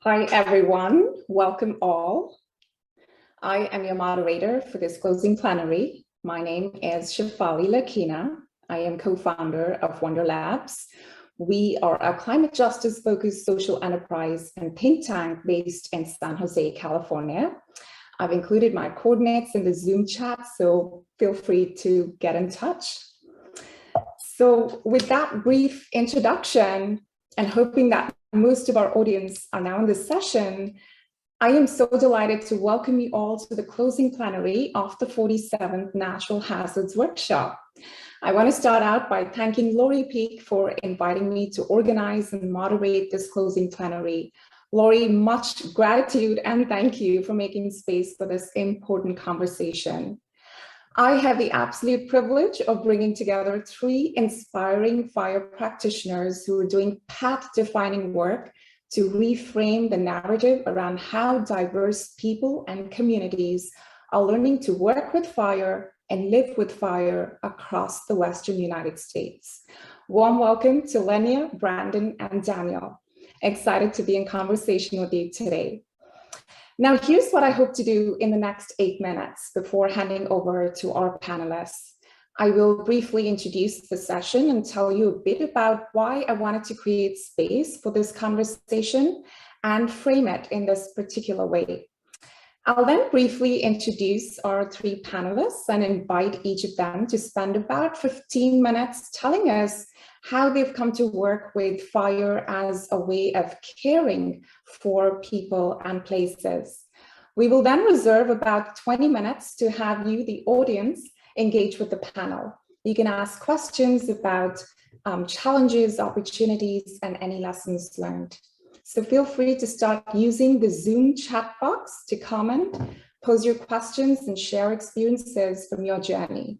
Hi, everyone. Welcome all. I am your moderator for this closing plenary. My name is Shefali Lakina. I am co-founder of Wonder Labs. We are a climate justice focused social enterprise and think tank based in San Jose, California. I've included my coordinates in the Zoom chat, so feel free to get in touch. So with that brief introduction and hoping that most of our audience are now in this session, I am so delighted to welcome you all to the closing plenary of the 47th Natural Hazards Workshop. I want to start out by thanking Lori Peak for inviting me to organize and moderate this closing plenary. Lori, much gratitude and thank you for making space for this important conversation. I have the absolute privilege of bringing together three inspiring fire practitioners who are doing path-defining work to reframe the narrative around how diverse people and communities are learning to work with fire and live with fire across the Western United States. Warm welcome to Lenya, Brandon, and Daniel. Excited to be in conversation with you today. Now, here's what I hope to do in the next 8 minutes before handing over to our panelists. I will briefly introduce the session and tell you a bit about why I wanted to create space for this conversation and frame it in this particular way. I'll then briefly introduce our three panelists and invite each of them to spend about 15 minutes telling us how they've come to work with fire as a way of caring for people and places. We will then reserve about 20 minutes to have you, the audience, engage with the panel. You can ask questions about challenges, opportunities, and any lessons learned. So feel free to start using the Zoom chat box to comment, pose your questions, and share experiences from your journey.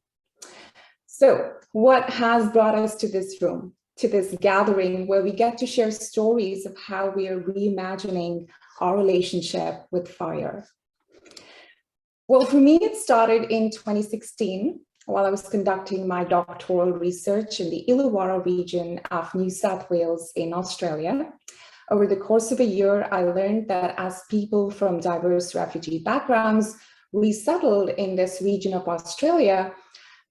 So what has brought us to this room, to this gathering where we get to share stories of how we are reimagining our relationship with fire? Well, for me, it started in 2016 while I was conducting my doctoral research in the Illawarra region of New South Wales in Australia. Over the course of a year, I learned that as people from diverse refugee backgrounds resettled in this region of Australia,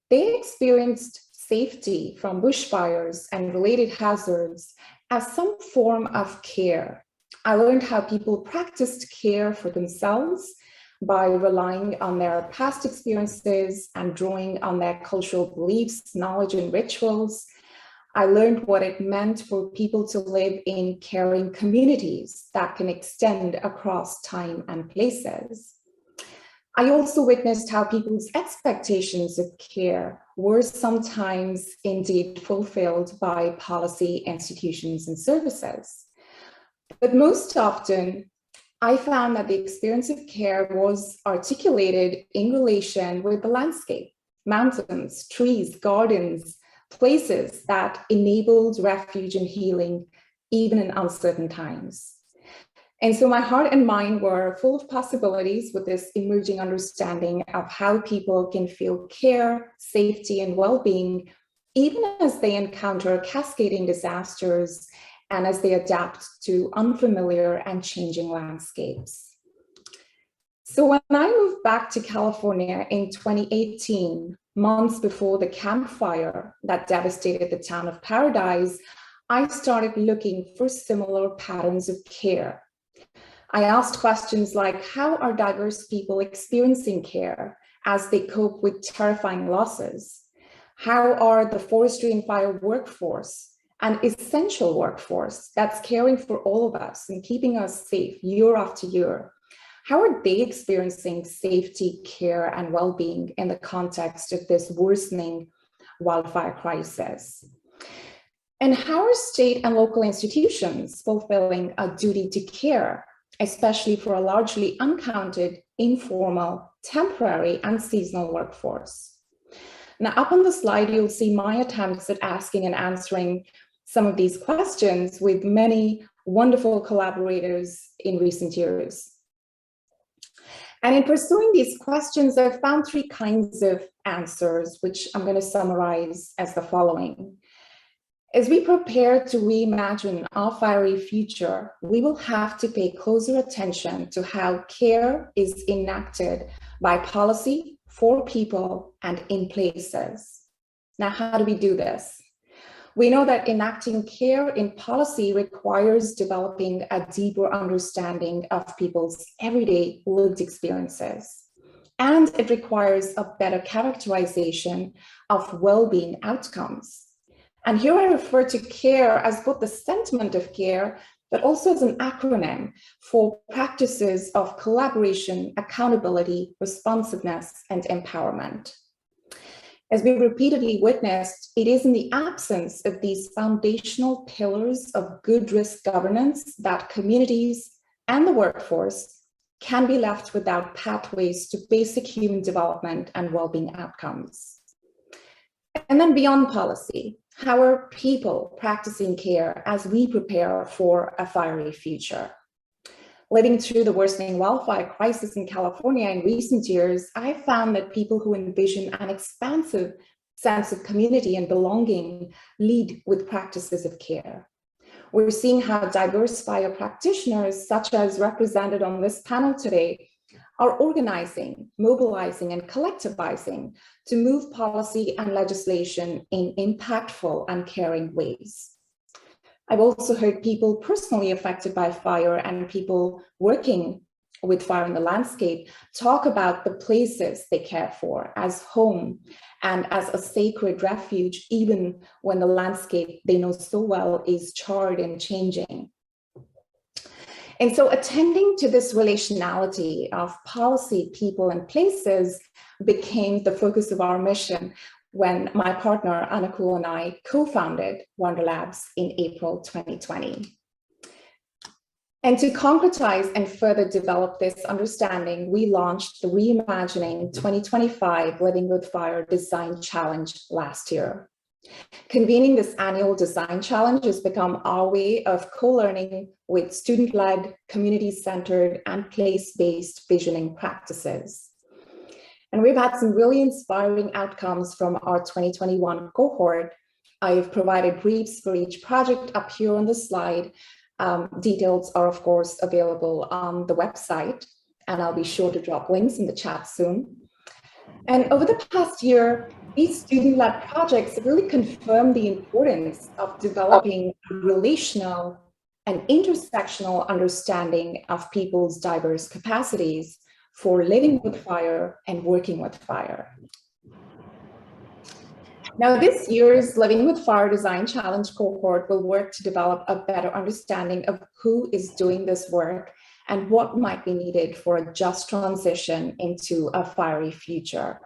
they experienced safety from bushfires and related hazards as some form of care. I learned how people practiced care for themselves by relying on their past experiences and drawing on their cultural beliefs, knowledge, and rituals. I learned what it meant for people to live in caring communities that can extend across time and places. I also witnessed how people's expectations of care were sometimes indeed fulfilled by policy, institutions, and services. But most often, I found that the experience of care was articulated in relation with the landscape, mountains, trees, gardens, places that enabled refuge and healing, even in uncertain times. And so my heart and mind were full of possibilities with this emerging understanding of how people can feel care, safety, and well-being, even as they encounter cascading disasters and as they adapt to unfamiliar and changing landscapes. So when I moved back to California in 2018, months before the Camp Fire that devastated the town of Paradise, I started looking for similar patterns of care. I asked questions like, how are diverse people experiencing care as they cope with terrifying losses? How are the forestry and fire workforce, an essential workforce that's caring for all of us and keeping us safe year after year, how are they experiencing safety, care, and well-being in the context of this worsening wildfire crisis? And how are state and local institutions fulfilling a duty to care, especially for a largely uncounted, informal, temporary, and seasonal workforce? Now, up on the slide, you'll see my attempts at asking and answering some of these questions with many wonderful collaborators in recent years. And in pursuing these questions, I've found three kinds of answers, which I'm going to summarize as the following. As we prepare to reimagine our fiery future, we will have to pay closer attention to how care is enacted by policy, for people, and in places. Now, how do we do this? We know that enacting care in policy requires developing a deeper understanding of people's everyday lived experiences. And it requires a better characterization of well-being outcomes. And here I refer to care as both the sentiment of care, but also as an acronym for practices of collaboration, accountability, responsiveness, and empowerment. As we repeatedly witnessed, it is in the absence of these foundational pillars of good risk governance that communities and the workforce can be left without pathways to basic human development and well-being outcomes. And then beyond policy, how are people practicing care as we prepare for a fiery future? Living through the worsening wildfire crisis in California in recent years, I found that people who envision an expansive sense of community and belonging lead with practices of care. We're seeing how diverse fire practitioners, such as represented on this panel today, are organizing, mobilizing, and collectivizing to move policy and legislation in impactful and caring ways. I've also heard people personally affected by fire and people working with fire in the landscape talk about the places they care for as home and as a sacred refuge, even when the landscape they know so well is charred and changing. And so attending to this relationality of policy, people, and places became the focus of our mission when my partner, Anakul, and I co-founded Wonder Labs in April 2020. And to concretize and further develop this understanding, we launched the Reimagining 2025 Living with Fire Design Challenge last year. Convening this annual design challenge has become our way of co-learning with student-led, community-centered, and place-based visioning practices. And we've had some really inspiring outcomes from our 2021 cohort. I've provided briefs for each project up here on the slide. Details are, of course, available on the website, and I'll be sure to drop links in the chat soon. And over the past year, these student-led projects have really confirmed the importance of developing a relational and intersectional understanding of people's diverse capacities for living with fire and working with fire. Now, this year's Living with Fire Design Challenge cohort will work to develop a better understanding of who is doing this work and what might be needed for a just transition into a fiery future.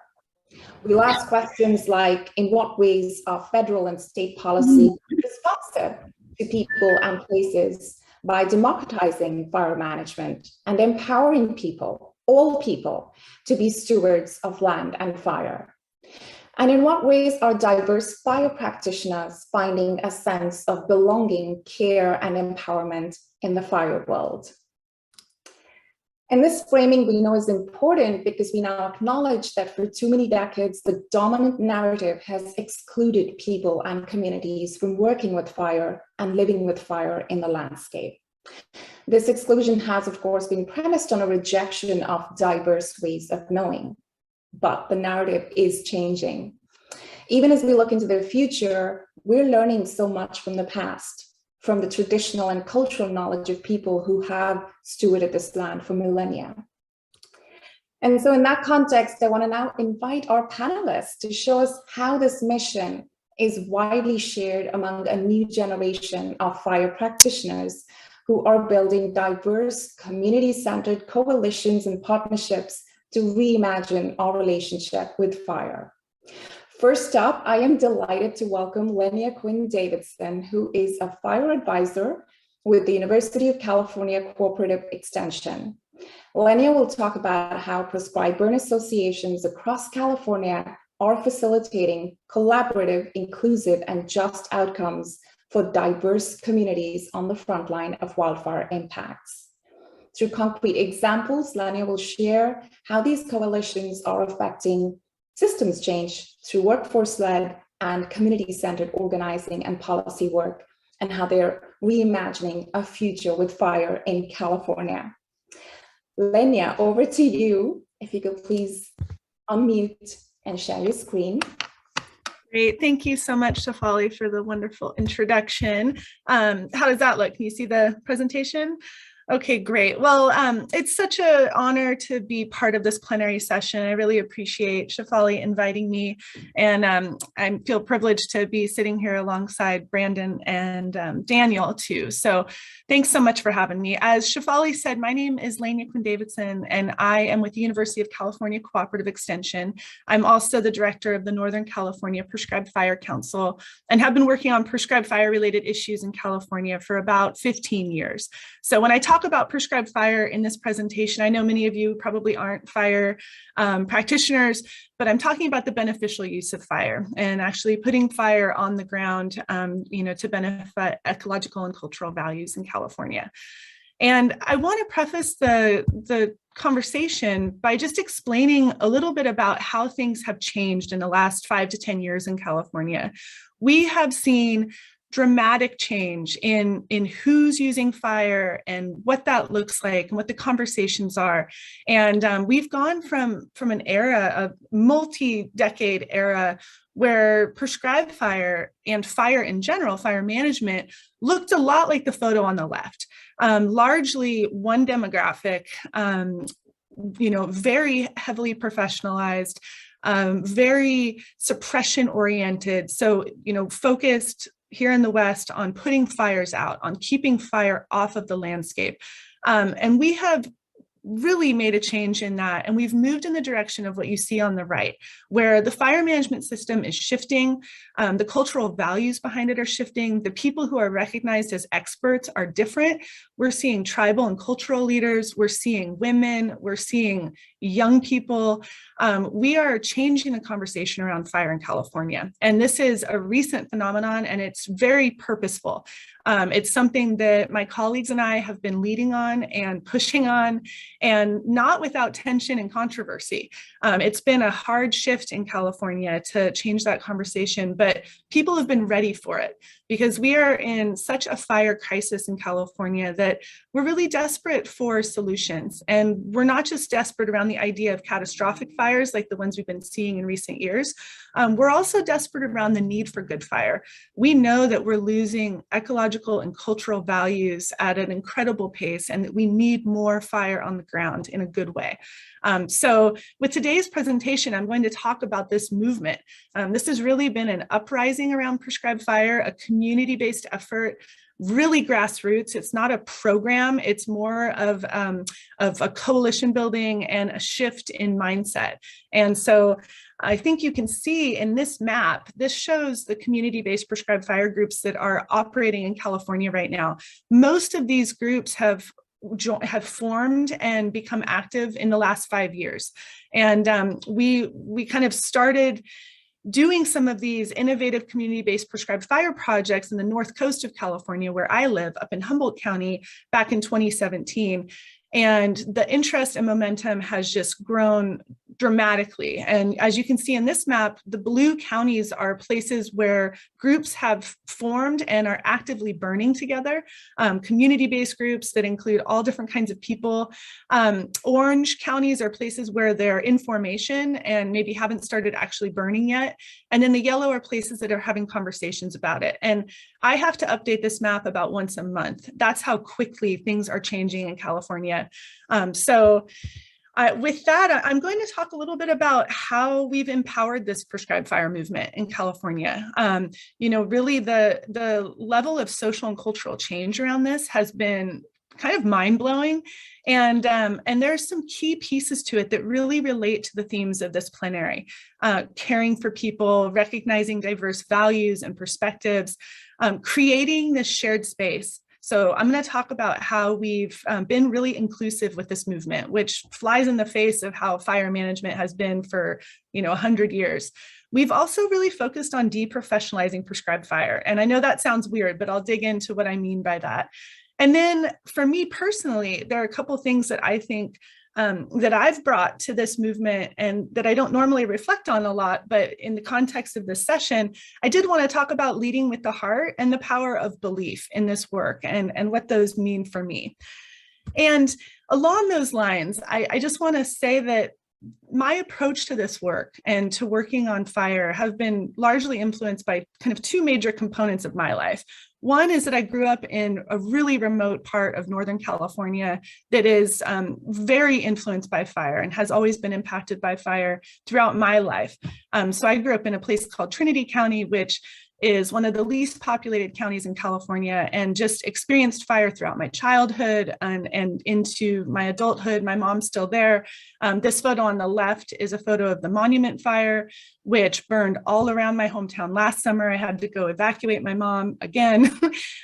We'll ask questions like, in what ways are federal and state policy responsive to people and places by democratizing fire management and empowering people, all people, to be stewards of land and fire? And in what ways are diverse fire practitioners finding a sense of belonging, care, and empowerment in the fire world? And this framing we know is important because we now acknowledge that for too many decades, the dominant narrative has excluded people and communities from working with fire and living with fire in the landscape. This exclusion has, of course, been premised on a rejection of diverse ways of knowing, but the narrative is changing. Even as we look into the future, we're learning so much from the past, from the traditional and cultural knowledge of people who have stewarded this land for millennia. And so in that context, I want to now invite our panelists to show us how this mission is widely shared among a new generation of fire practitioners who are building diverse, community-centered coalitions and partnerships to reimagine our relationship with fire. First up, I am delighted to welcome Lenia Quinn Davidson, who is a fire advisor with the University of California Cooperative Extension. Lenia will talk about how prescribed burn associations across California are facilitating collaborative, inclusive, and just outcomes for diverse communities on the front line of wildfire impacts. Through concrete examples, Lenia will share how these coalitions are affecting systems change through workforce-led, and community-centered organizing and policy work, and how they're reimagining a future with fire in California. Lenya, over to you. If you could please unmute and share your screen. Great. Thank you so much, Shefali, for the wonderful introduction. How does that look? Can you see the presentation? Okay, great. Well, it's such an honor to be part of this plenary session. I really appreciate Shefali inviting me, and I feel privileged to be sitting here alongside Brandon and Daniel too. So thanks so much for having me. As Shefali said, my name is Lenya Quinn-Davidson, and I am with the University of California Cooperative Extension. I'm also the director of the Northern California Prescribed Fire Council, and have been working on prescribed fire-related issues in California for about 15 years. So when I talk about prescribed fire in this presentation, I know many of you probably aren't fire practitioners, but I'm talking about the beneficial use of fire and actually putting fire on the ground, to benefit ecological and cultural values in California. And I want to preface the conversation by just explaining a little bit about how things have changed in the last 5 to 10 years in California. We have seen dramatic change in who's using fire and what that looks like and what the conversations are. And we've gone from an era, a multi-decade era, where prescribed fire and fire in general, fire management, looked a lot like the photo on the left. Largely one demographic, very heavily professionalized, very suppression oriented. So, focused here in the West on putting fires out, on keeping fire off of the landscape. And we have really made a change in that. And we've moved in the direction of what you see on the right, where the fire management system is shifting. The cultural values behind it are shifting. The people who are recognized as experts are different. We're seeing tribal and cultural leaders. We're seeing women. We're seeing young people. We are changing the conversation around fire in California. And this is a recent phenomenon, and it's very purposeful. It's something that my colleagues and I have been leading on and pushing on, and not without tension and controversy. It's been a hard shift in California to change that conversation, but people have been ready for it because we are in such a fire crisis in California that we're really desperate for solutions. And we're not just desperate around the idea of catastrophic fires like the ones we've been seeing in recent years. We're also desperate around the need for good fire. We know that we're losing ecological and cultural values at an incredible pace, and that we need more fire on the ground in a good way. So with today's presentation, I'm going to talk about this movement. This has really been an uprising around prescribed fire, a community-based effort, really grassroots. It's not a program. It's more of a coalition building and a shift in mindset. And so I think you can see in this map, this shows the community-based prescribed fire groups that are operating in California right now. Most of these groups have formed and become active in the last 5 years. And we kind of started doing some of these innovative community-based prescribed fire projects in the north coast of California, where I live, up in Humboldt County, back in 2017. And the interest and momentum has just grown dramatically. And as you can see in this map, the blue counties are places where groups have formed and are actively burning together, community-based groups that include all different kinds of people. Orange counties are places where they're in formation and maybe haven't started actually burning yet. And then the yellow are places that are having conversations about it. And I have to update this map about once a month. That's how quickly things are changing in California. With that, I'm going to talk a little bit about how we've empowered this prescribed fire movement in California. Really the level of social and cultural change around this has been kind of mind-blowing. And there's some key pieces to it that really relate to the themes of this plenary. Caring for people, recognizing diverse values and perspectives, creating this shared space. So I'm going to talk about how we've been really inclusive with this movement, which flies in the face of how fire management has been for 100 years. We've also really focused on de-professionalizing prescribed fire. And I know that sounds weird, but I'll dig into what I mean by that. And then for me personally, there are a couple of things that I think that I've brought to this movement and that I don't normally reflect on a lot, but in the context of this session, I did want to talk about leading with the heart and the power of belief in this work and what those mean for me. And along those lines, I just want to say that my approach to this work and to working on fire have been largely influenced by kind of two major components of my life. One is that I grew up in a really remote part of Northern California that is very influenced by fire and has always been impacted by fire throughout my life. So I grew up in a place called Trinity County, which is one of the least populated counties in California, and just experienced fire throughout my childhood and into my adulthood. My mom's still there. This photo on the left is a photo of the Monument Fire, which burned all around my hometown last summer. I had to go evacuate my mom again.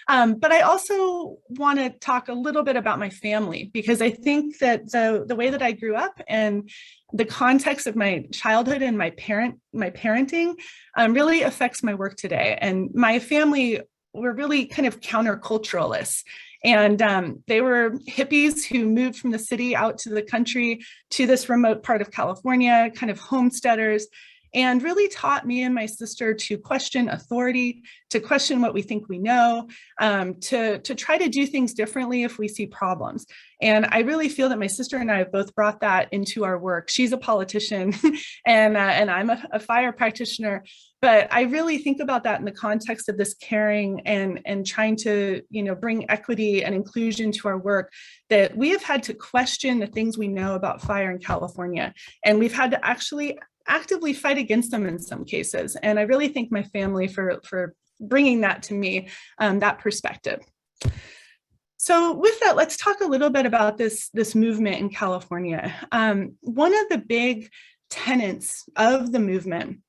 But I also want to talk a little bit about my family, because I think that the way that I grew up and the context of my childhood and my parenting really affects my work today. And my family were really kind of counterculturalists. And they were hippies who moved from the city out to the country to this remote part of California, kind of homesteaders, and really taught me and my sister to question authority, to question what we think we know, to try to do things differently if we see problems. And I really feel that my sister and I have both brought that into our work. She's a politician and I'm a fire practitioner, but I really think about that in the context of this caring and trying to, bring equity and inclusion to our work, that we have had to question the things we know about fire in California. And we've had to actually actively fight against them in some cases. And I really thank my family for bringing that to me, that perspective. So with that, let's talk a little bit about this movement in California. One of the big tenets of the movement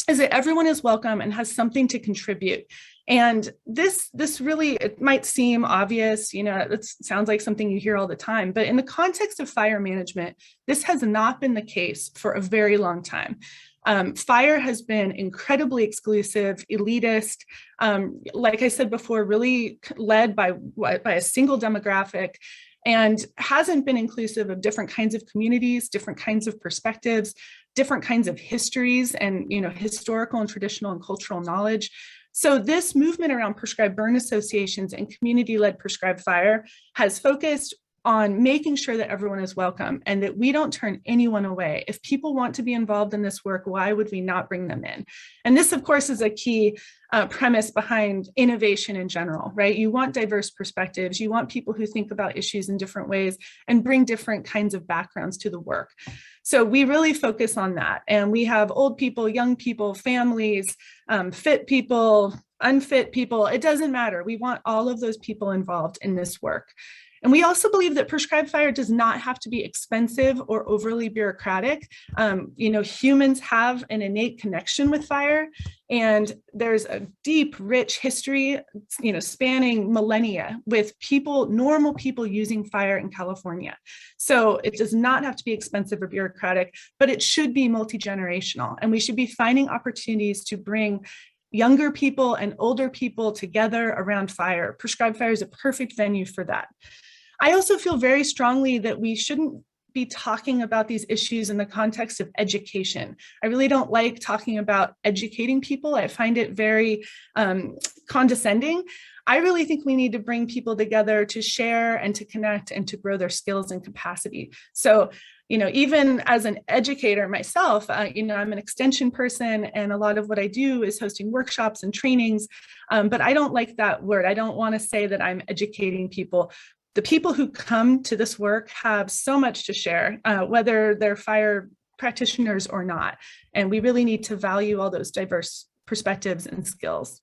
is that everyone is welcome and has something to contribute. And this really, it might seem obvious, it sounds like something you hear all the time, but in the context of fire management, this has not been the case for a very long time. Fire has been incredibly exclusive, elitist, like I said before, really led by a single demographic, and hasn't been inclusive of different kinds of communities, different kinds of perspectives, different kinds of histories, and historical and traditional and cultural knowledge. So this movement around prescribed burn associations and community-led prescribed fire has focused on making sure that everyone is welcome and that we don't turn anyone away. If people want to be involved in this work, why would we not bring them in? And this, of course, is a key premise behind innovation in general, right? You want diverse perspectives. You want people who think about issues in different ways and bring different kinds of backgrounds to the work. So we really focus on that. And we have old people, young people, families, fit people, unfit people. It doesn't matter. We want all of those people involved in this work. And we also believe that prescribed fire does not have to be expensive or overly bureaucratic. Humans have an innate connection with fire, and there's a deep, rich history, spanning millennia with normal people using fire in California. So it does not have to be expensive or bureaucratic, but it should be multi-generational. And we should be finding opportunities to bring younger people and older people together around fire. Prescribed fire is a perfect venue for that. I also feel very strongly that we shouldn't be talking about these issues in the context of education. I really don't like talking about educating people. I find it very condescending. I really think we need to bring people together to share and to connect and to grow their skills and capacity. So, even as an educator myself, I'm an extension person, and a lot of what I do is hosting workshops and trainings, but I don't like that word. I don't want to say that I'm educating people. The people who come to this work have so much to share, whether they're fire practitioners or not. And we really need to value all those diverse perspectives and skills.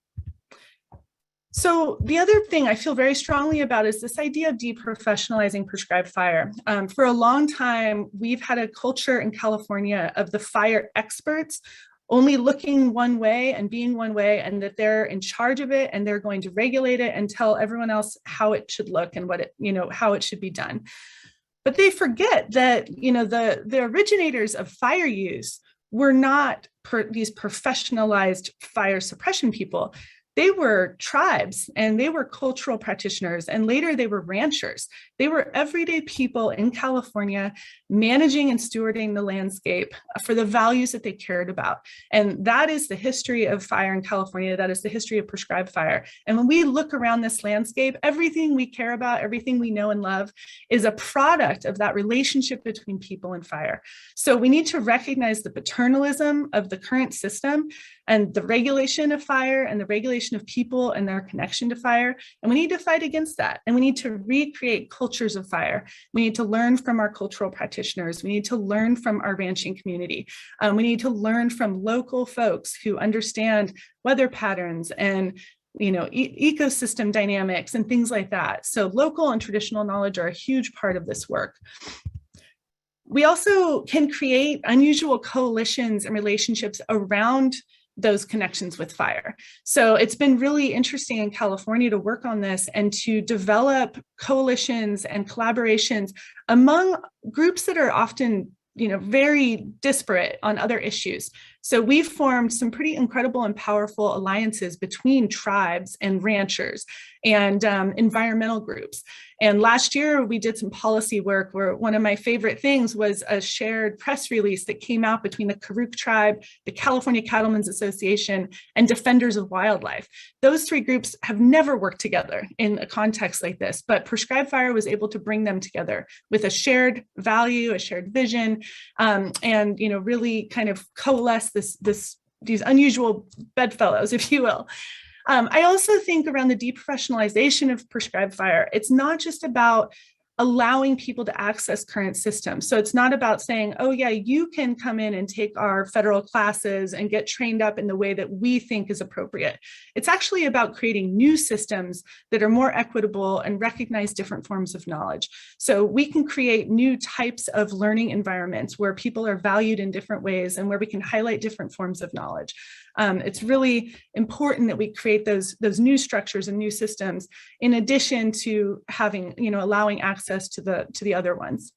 So the other thing I feel very strongly about is this idea of de-professionalizing prescribed fire. For a long time, we've had a culture in California of the fire experts only looking one way and being one way, and that they're in charge of it and they're going to regulate it and tell everyone else how it should look and how it should be done. But they forget that, the originators of fire use were not these professionalized fire suppression people. they were tribes and they were cultural practitioners, and later they were ranchers. They were everyday people in California managing and stewarding the landscape for the values that they cared about. And that is the history of fire in California. That is the history of prescribed fire. And when we look around this landscape, everything we care about, everything we know and love is a product of that relationship between people and fire. So we need to recognize the paternalism of the current system and the regulation of fire and the regulation of people and their connection to fire. And we need to fight against that. And we need to recreate cultures of fire. We need to learn from our cultural practitioners. We need to learn from our ranching community. We need to learn from local folks who understand weather patterns and ecosystem dynamics and things like that. So local and traditional knowledge are a huge part of this work. We also can create unusual coalitions and relationships around those connections with fire. So it's been really interesting in California to work on this and to develop coalitions and collaborations among groups that are often very disparate on other issues. So we've formed some pretty incredible and powerful alliances between tribes and ranchers and environmental groups. And last year we did some policy work where one of my favorite things was a shared press release that came out between the Karuk tribe, the California Cattlemen's Association, and Defenders of Wildlife. Those three groups have never worked together in a context like this, but prescribed fire was able to bring them together with a shared value, a shared vision, and really kind of coalesce these unusual bedfellows, if you will. I also think around the de-professionalization of prescribed fire, it's not just about allowing people to access current systems. So it's not about saying, oh yeah, you can come in and take our federal classes and get trained up in the way that we think is appropriate. It's actually about creating new systems that are more equitable and recognize different forms of knowledge. So we can create new types of learning environments where people are valued in different ways and where we can highlight different forms of knowledge. It's really important that we create those new structures and new systems in addition to having, allowing access to the other ones.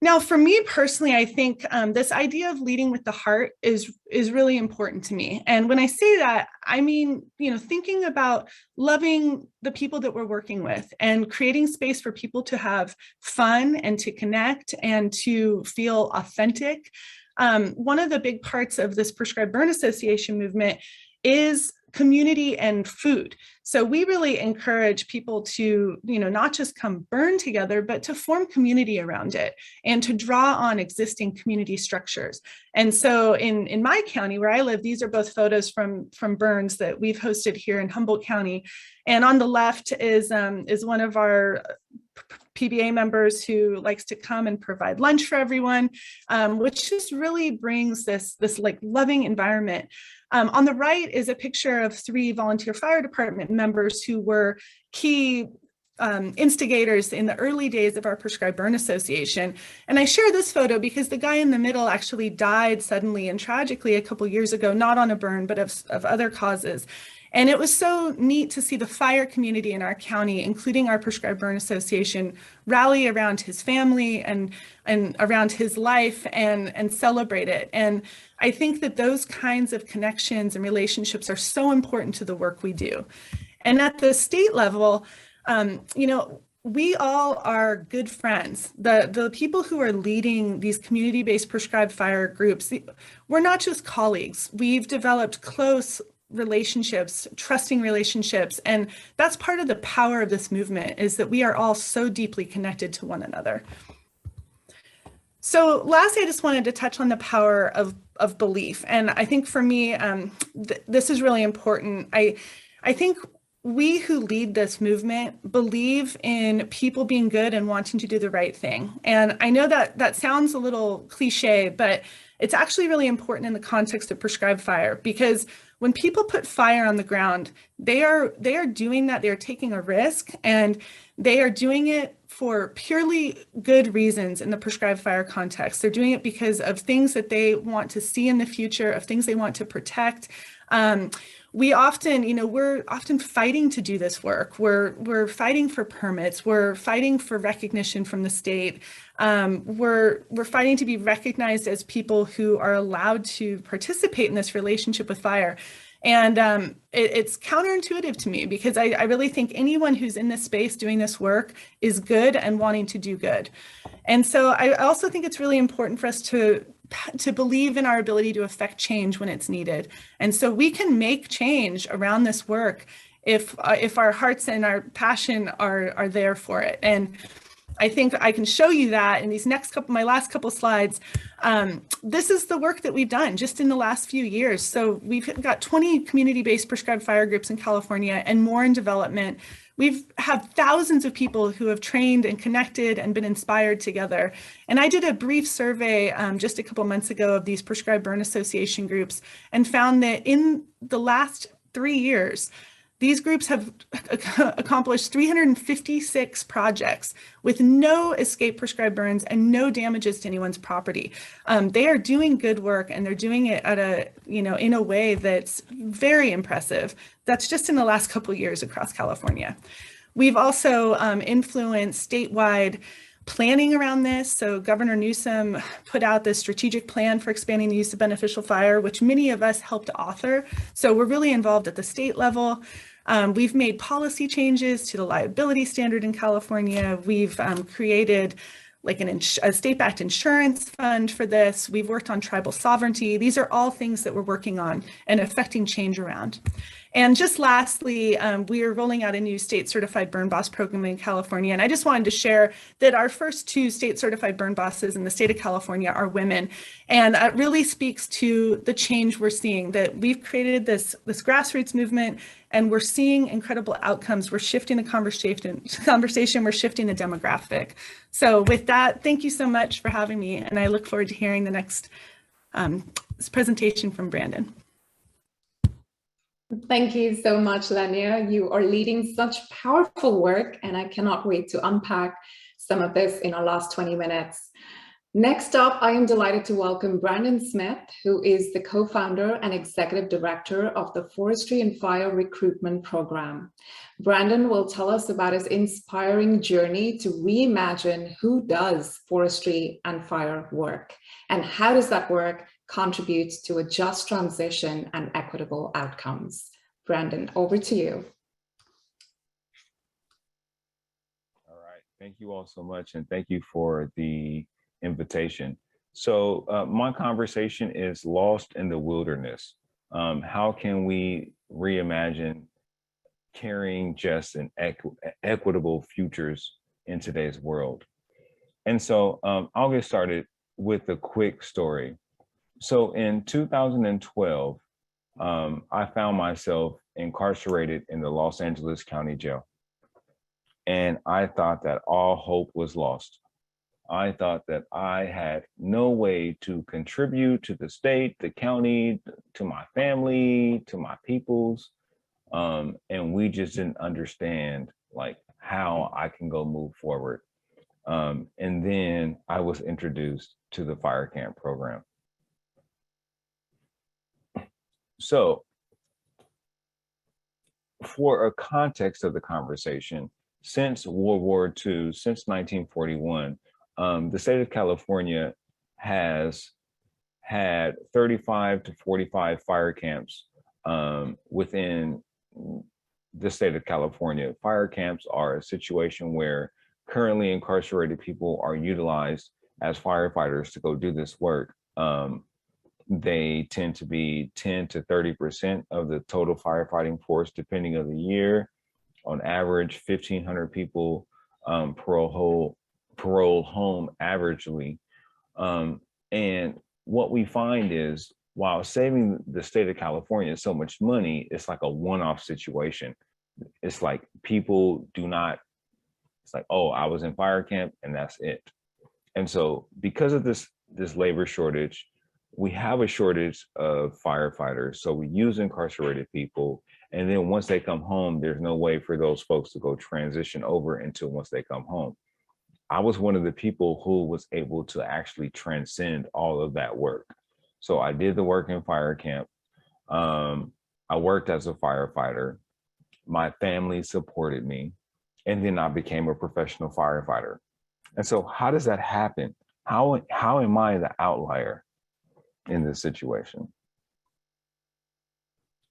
Now, for me personally, I think this idea of leading with the heart is really important to me. And when I say that, I mean, thinking about loving the people that we're working with and creating space for people to have fun and to connect and to feel authentic. One of the big parts of this Prescribed Burn Association movement is community and food. So we really encourage people to, not just come burn together, but to form community around it and to draw on existing community structures. And so in my county where I live, these are both photos from burns that we've hosted here in Humboldt County. And on the left is one of our PBA members who likes to come and provide lunch for everyone, which just really brings this like loving environment. On the right is a picture of 3 volunteer fire department members who were key instigators in the early days of our Prescribed Burn Association. And I share this photo because the guy in the middle actually died suddenly and tragically a couple years ago, not on a burn, but of other causes. And it was so neat to see the fire community in our county, including our Prescribed Burn Association, rally around his family and around his life and celebrate it. And I think that those kinds of connections and relationships are so important to the work we do. And at the state level, we all are good friends. The people who are leading these community-based prescribed fire groups, we're not just colleagues. We've developed close relationships, trusting relationships. And that's part of the power of this movement, is that we are all so deeply connected to one another. So lastly, I just wanted to touch on the power of belief. And I think for me, this is really important. I think we who lead this movement believe in people being good and wanting to do the right thing. And I know that sounds a little cliche, but it's actually really important in the context of prescribed fire, because when people put fire on the ground, they are doing that. They're taking a risk, and they are doing it for purely good reasons in the prescribed fire context. They're doing it because of things that they want to see in the future, of things they want to protect. We often, we're often fighting to do this work. We're fighting for permits. We're fighting for recognition from the state. We're fighting to be recognized as people who are allowed to participate in this relationship with fire. And it's counterintuitive to me because I really think anyone who's in this space doing this work is good and wanting to do good. And so I also think it's really important for us to believe in our ability to affect change when it's needed. And so we can make change around this work if our hearts and our passion are there for it. And I think I can show you that in these my last couple slides. This is the work that we've done just in the last few years. So we've got 20 community-based prescribed fire groups in California and more in development. We've had thousands of people who have trained and connected and been inspired together. And I did a brief survey just a couple months ago of these prescribed burn association groups and found that in the last 3 years, these groups have accomplished 356 projects with no escape prescribed burns and no damages to anyone's property. They are doing good work, and they're doing it at in a way that's very impressive. That's just in the last couple of years across California. We've also influenced statewide planning around this. So Governor Newsom put out this strategic plan for expanding the use of beneficial fire, which many of us helped author. So we're really involved at the state level. We've made policy changes to the liability standard in California. We've created like a state-backed insurance fund for this. We've worked on tribal sovereignty. These are all things that we're working on and affecting change around. And just lastly, we are rolling out a new state certified burn boss program in California. And I just wanted to share that our first 2 state certified burn bosses in the state of California are women. And it really speaks to the change we're seeing, that we've created this grassroots movement, and we're seeing incredible outcomes. We're shifting the conversation, we're shifting the demographic. So with that, thank you so much for having me. And I look forward to hearing the next presentation from Brandon. Thank you so much, Lenya. You are leading such powerful work, and I cannot wait to unpack some of this in our last 20 minutes. Next up, I am delighted to welcome Brandon Smith, who is the co-founder and executive director of the Forestry and Fire Recruitment Program. Brandon will tell us about his inspiring journey to reimagine who does forestry and fire work, and how does that work contributes to a just transition and equitable outcomes. Brandon, over to you. All right, thank you all so much, and thank you for the invitation. So my conversation is Lost in the Wilderness. How can we reimagine caring, just, and equitable futures in today's world? And so I'll get started with a quick story. So in 2012, I found myself incarcerated in the Los Angeles County Jail. And I thought that all hope was lost. I thought that I had no way to contribute to the state, the county, to my family, to my peoples. And we just didn't understand like how I can go move forward. And then I was introduced to the fire camp program. So for a context of the conversation, since World War II, since 1941, the state of California has had 35 to 45 fire camps within the state of California. Fire camps are a situation where currently incarcerated people are utilized as firefighters to go do this work. They tend to be 10 to 30% of the total firefighting force, depending on the year. On average, 1,500 people parole home averagely. And what we find is, while saving the state of California so much money, it's like a one-off situation. It's like people do not, it's like, oh, I was in fire camp and that's it. And so because of this labor shortage, we have a shortage of firefighters. So we use incarcerated people. And then once they come home, there's no way for those folks to go transition over until once they come home. I was one of the people who was able to actually transcend all of that work. So I did the work in fire camp. I worked as a firefighter. My family supported me. And then I became a professional firefighter. And so how does that happen? How am I the outlier in this situation?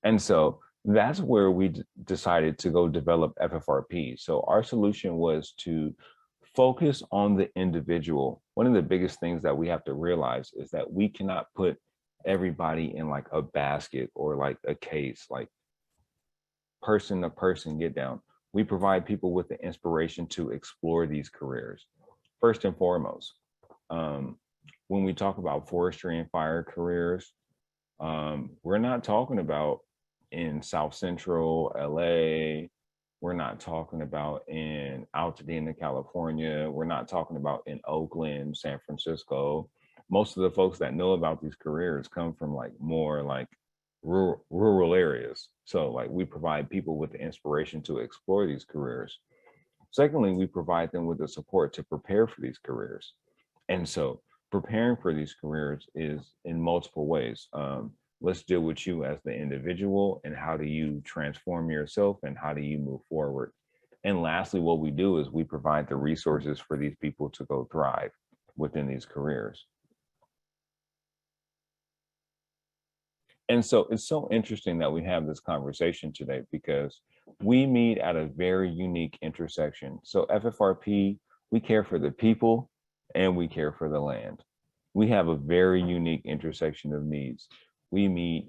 And so that's where we decided to go develop FFRP. So our solution was to focus on the individual. One of the biggest things that we have to realize is that we cannot put everybody in like a basket or like a case, like person to person get down. We provide people with the inspiration to explore these careers. First and foremost, when we talk about forestry and fire careers, we're not talking about in South Central LA. We're not talking about in Altadena, California. We're not talking about in Oakland, San Francisco. Most of the folks that know about these careers come from like more like rural areas. So like we provide people with the inspiration to explore these careers. Secondly, we provide them with the support to prepare for these careers. And so preparing for these careers is in multiple ways. Let's deal with you as the individual and how do you transform yourself and how do you move forward? And lastly, what we do is we provide the resources for these people to go thrive within these careers. And so it's so interesting that we have this conversation today because we meet at a very unique intersection. So FFRP, we care for the people and we care for the land. We have a very unique intersection of needs. We meet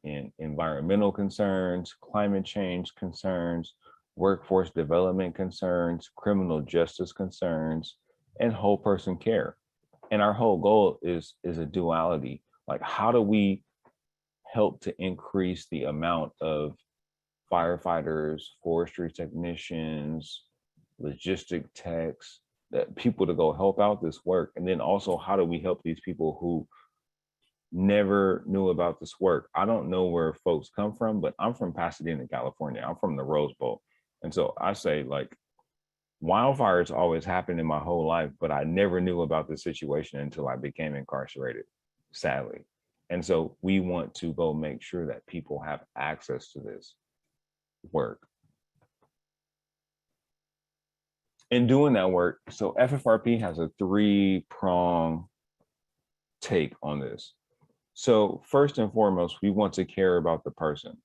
in environmental concerns, climate change concerns, workforce development concerns, criminal justice concerns, and whole person care. And our whole goal is a duality. Like, how do we help to increase the amount of firefighters, forestry technicians, logistic techs, that people to go help out this work? And then also, how do we help these people who never knew about this work? I don't know where folks come from, but I'm from Pasadena, California. I'm from the Rose Bowl. And so I say, like, wildfires always happened in my whole life, but I never knew about the situation until I became incarcerated, sadly. And so we want to go make sure that people have access to this work. In doing that work, so FFRP has a 3-prong take on this. So first and foremost, we want to care about the person.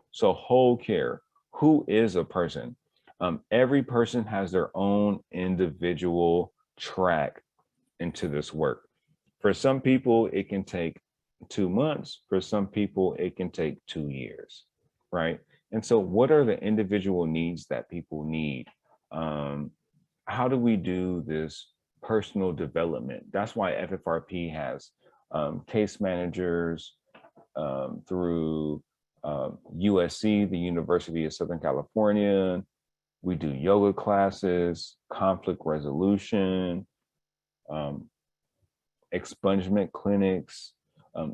So whole care. Who is a person? Every person has their own individual track into this work. For some people, it can take 2 months. For some people, it can take 2 years, right? And so what are the individual needs that people need? How do we do this personal development? That's why FFRP has case managers through USC, the University of Southern California. We do yoga classes, conflict resolution, expungement clinics.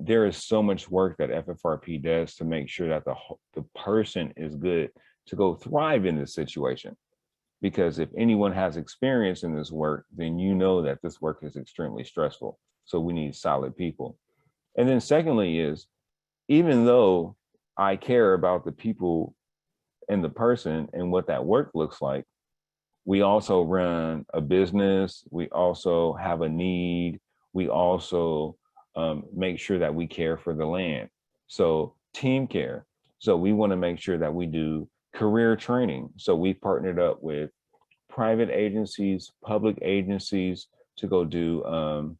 There is so much work that FFRP does to make sure that the person is good to go thrive in this situation. Because if anyone has experience in this work, then you know that this work is extremely stressful. So we need solid people. And then secondly is, even though I care about the people and the person and what that work looks like, we also run a business. We also have a need. We also make sure that we care for the land. So team care. So we want to make sure that we do career training. So we partnered up with private agencies, public agencies to go do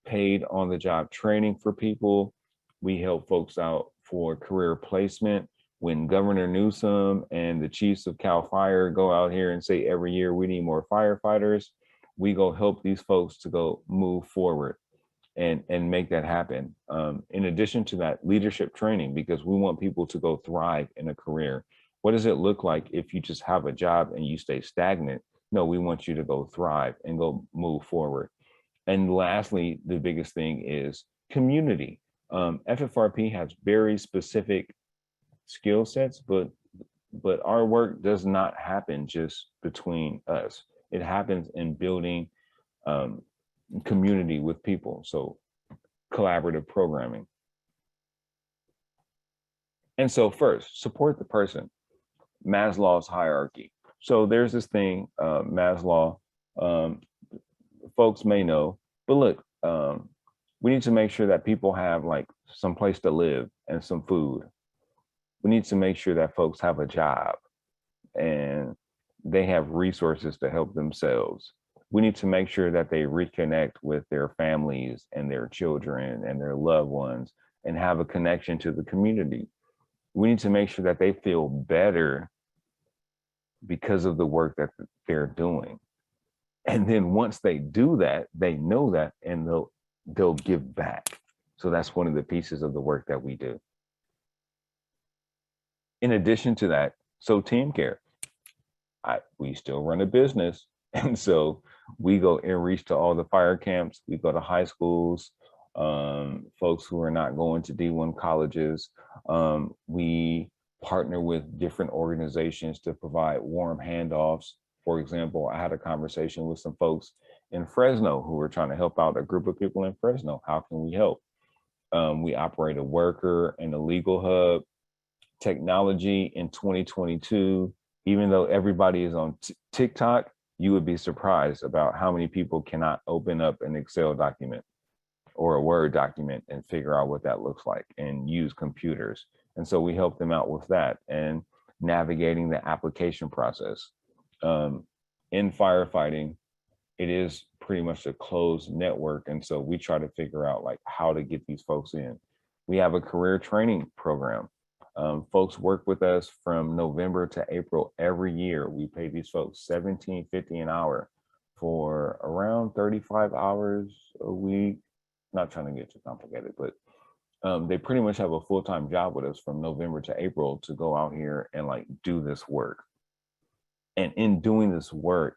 paid on the job training for people. We help folks out for career placement. When Governor Newsom and the chiefs of CAL FIRE go out here and say every year we need more firefighters, we go help these folks to go move forward and make that happen. In addition to that, leadership training, because we want people to go thrive in a career. What does it look like if you just have a job and you stay stagnant? No, we want you to go thrive and go move forward. And lastly, the biggest thing is community. FFRP has very specific skill sets, but our work does not happen just between us. It happens in building community with people. So collaborative programming. And so first, support the person. Maslow's hierarchy. So there's this thing, Maslow, folks may know, but look, we need to make sure that people have like some place to live and some food. We need to make sure that folks have a job and they have resources to help themselves. We need to make sure that they reconnect with their families and their children and their loved ones and have a connection to the community. We need to make sure that they feel better because of the work that they're doing. And then once they do that, they know that, and they'll give back. So that's one of the pieces of the work that we do. In addition to that, so team care. We still run a business. And so we go and reach to all the fire camps. We go to high schools, folks who are not going to D1 colleges. We partner with different organizations to provide warm handoffs. For example, I had a conversation with some folks in Fresno who were trying to help out a group of people in Fresno. How can we help? We operate a worker and a legal hub. Technology in 2022, even though everybody is on TikTok, you would be surprised about how many people cannot open up an Excel document or a Word document and figure out what that looks like and use computers. And so we help them out with that and navigating the application process. In firefighting, it is pretty much a closed network. And so we try to figure out like how to get these folks in. We have a career training program. Folks work with us from November to April every year. We pay these folks $17.50 an hour for around 35 hours a week. Not trying to get too complicated, but they pretty much have a full-time job with us from November to April to go out here and like do this work. And in doing this work,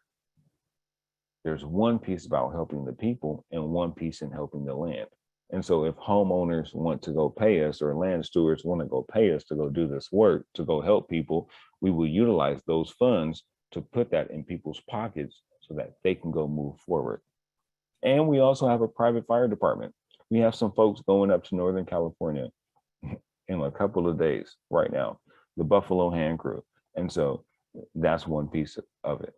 there's one piece about helping the people and one piece in helping the land. And so if homeowners want to go pay us or land stewards want to go pay us to go do this work, to go help people, we will utilize those funds to put that in people's pockets so that they can go move forward. And we also have a private fire department. We have some folks going up to Northern California in a couple of days right now, the Buffalo Hand Crew. And so that's one piece of it.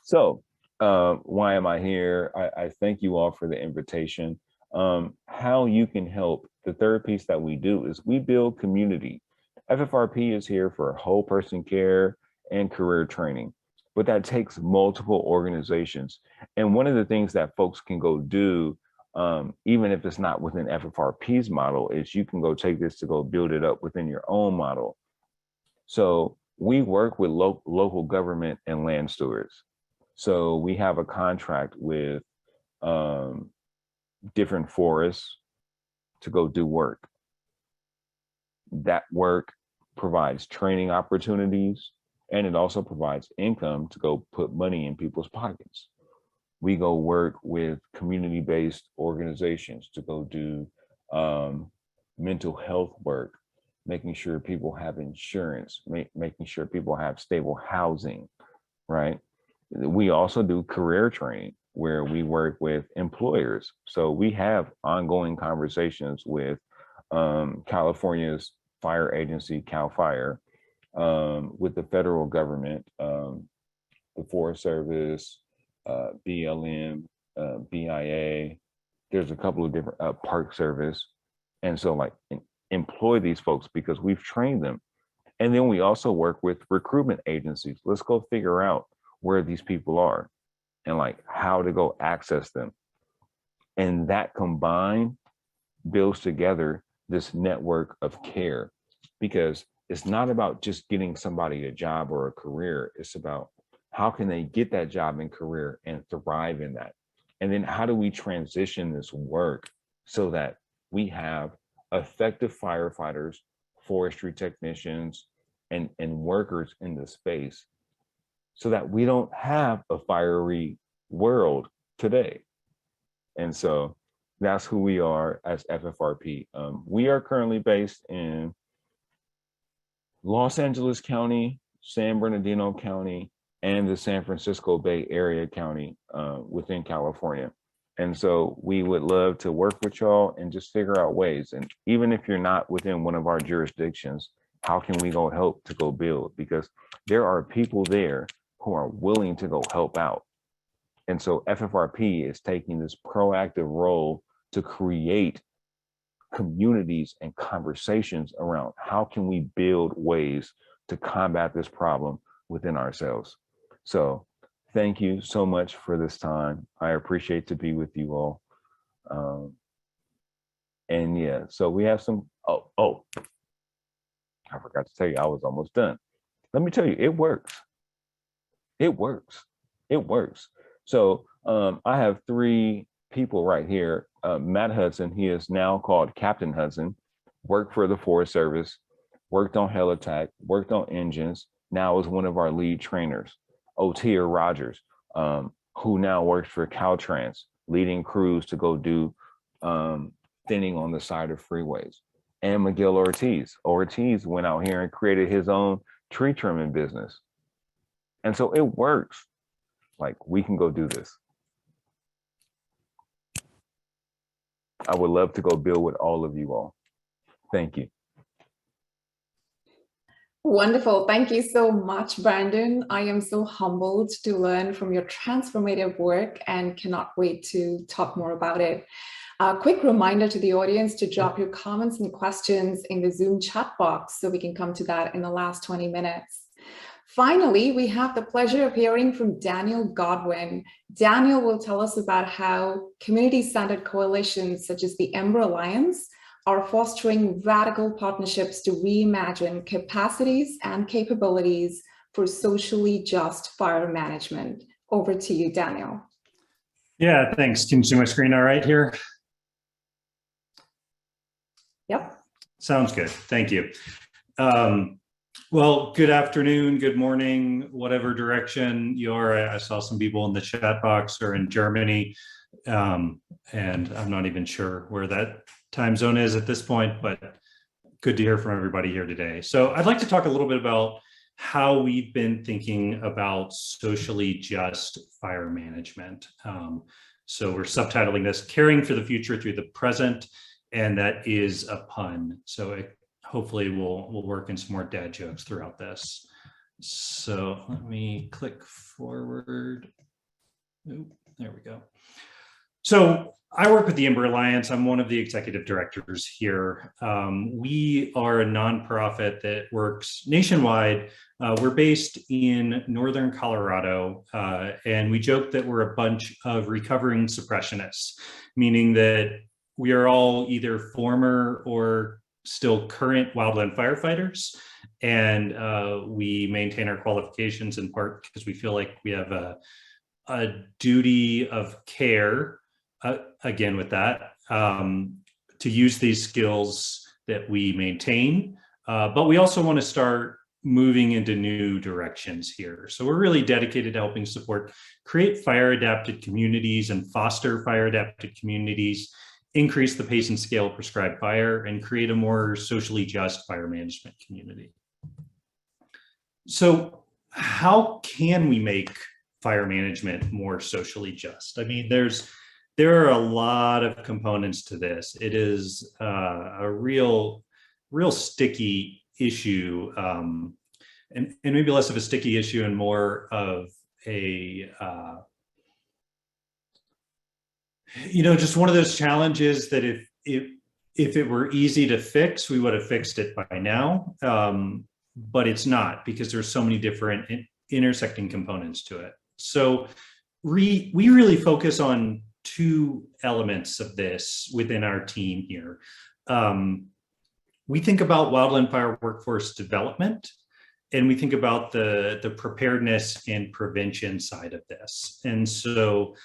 So why am I here? I thank you all for the invitation. How you can help, the third piece that we do is we build community. FFRP is here for whole person care and career training, but that takes multiple organizations. And one of the things that folks can go do, even if it's not within FFRP's model, is you can go take this to go build it up within your own model. So we work with local government and land stewards. So we have a contract with different forests to go do work. That work provides training opportunities, and it also provides income to go put money in people's pockets. We go work with community-based organizations to go do mental health work, making sure people have insurance, making sure people have stable housing, right? We also do career training where we work with employers. So we have ongoing conversations with California's fire agency, CAL FIRE, with the federal government, the Forest Service, BLM, BIA. There's a couple of different Park Service. And so like employ these folks because we've trained them. And then we also work with recruitment agencies. Let's go figure out where these people are and like how to go access them. And that combined builds together this network of care, because it's not about just getting somebody a job or a career. It's about how can they get that job and career and thrive in that? And then how do we transition this work so that we have effective firefighters, forestry technicians, and workers in the space so that we don't have a fiery world today. And so that's who we are as FFRP. We are currently based in Los Angeles County, San Bernardino County, and the San Francisco Bay Area County within California. And so we would love to work with y'all and just figure out ways. And even if you're not within one of our jurisdictions, how can we go help to go build? Because there are people there who are willing to go help out. And so FFRP is taking this proactive role to create communities and conversations around how can we build ways to combat this problem within ourselves. So thank you so much for this time. I appreciate to be with you all. And yeah, so we have some, I forgot to tell you, I was almost done. Let me tell you, it works. It works. It works. So I have 3 people right here. Matt Hudson, he is now called Captain Hudson, worked for the Forest Service, worked on hail attack, worked on engines, now is one of our lead trainers. Otia Rogers, who now works for Caltrans, leading crews to go do thinning on the side of freeways. And Miguel Ortiz. Ortiz went out here and created his own tree trimming business. And so it works. Like, we can go do this. I would love to go build with all of you all. Thank you. Wonderful. Thank you so much, Brandon. I am so humbled to learn from your transformative work and cannot wait to talk more about it. A quick reminder to the audience to drop your comments and questions in the Zoom chat box so we can come to that in the last 20 minutes. Finally, we have the pleasure of hearing from Daniel Godwin. Daniel will tell us about how community-centered coalitions such as the Ember Alliance are fostering radical partnerships to reimagine capacities and capabilities for socially just fire management. Over to you, Daniel. Yeah, thanks. Can you see my screen all right here? Yep. Sounds good. Thank you. Well, good afternoon, good morning, whatever direction you are. I saw some people in the chat box are in Germany, and I'm not even sure where that time zone is at this point, but good to hear from everybody here today. So I'd like to talk a little bit about how we've been thinking about socially just fire management. So we're subtitling this, Caring for the Future Through the Present, and that is a pun. So it hopefully we'll work in some more dad jokes throughout this. So let me click forward. Oop, there we go. So I work with the Ember Alliance. I'm one of the executive directors here. We are a nonprofit that works nationwide. We're based in Northern Colorado, and we joke that we're a bunch of recovering suppressionists, meaning that we are all either former or still current wildland firefighters, and we maintain our qualifications in part because we feel like we have a duty of care, again with that, to use these skills that we maintain, but we also want to start moving into new directions here. So we're really dedicated to helping support, create fire adapted communities and foster fire adapted communities, increase the pace and scale of prescribed fire, and create a more socially just fire management community. So how can we make fire management more socially just? I mean, there are a lot of components to this. It is a real sticky issue, and maybe less of a sticky issue and more of a just one of those challenges that if it were easy to fix, we would have fixed it by now. But it's not, because there's so many different intersecting components to it. So we really focus on 2 elements of this within our team here. We think about wildland fire workforce development, and we think about the preparedness and prevention side of this. And so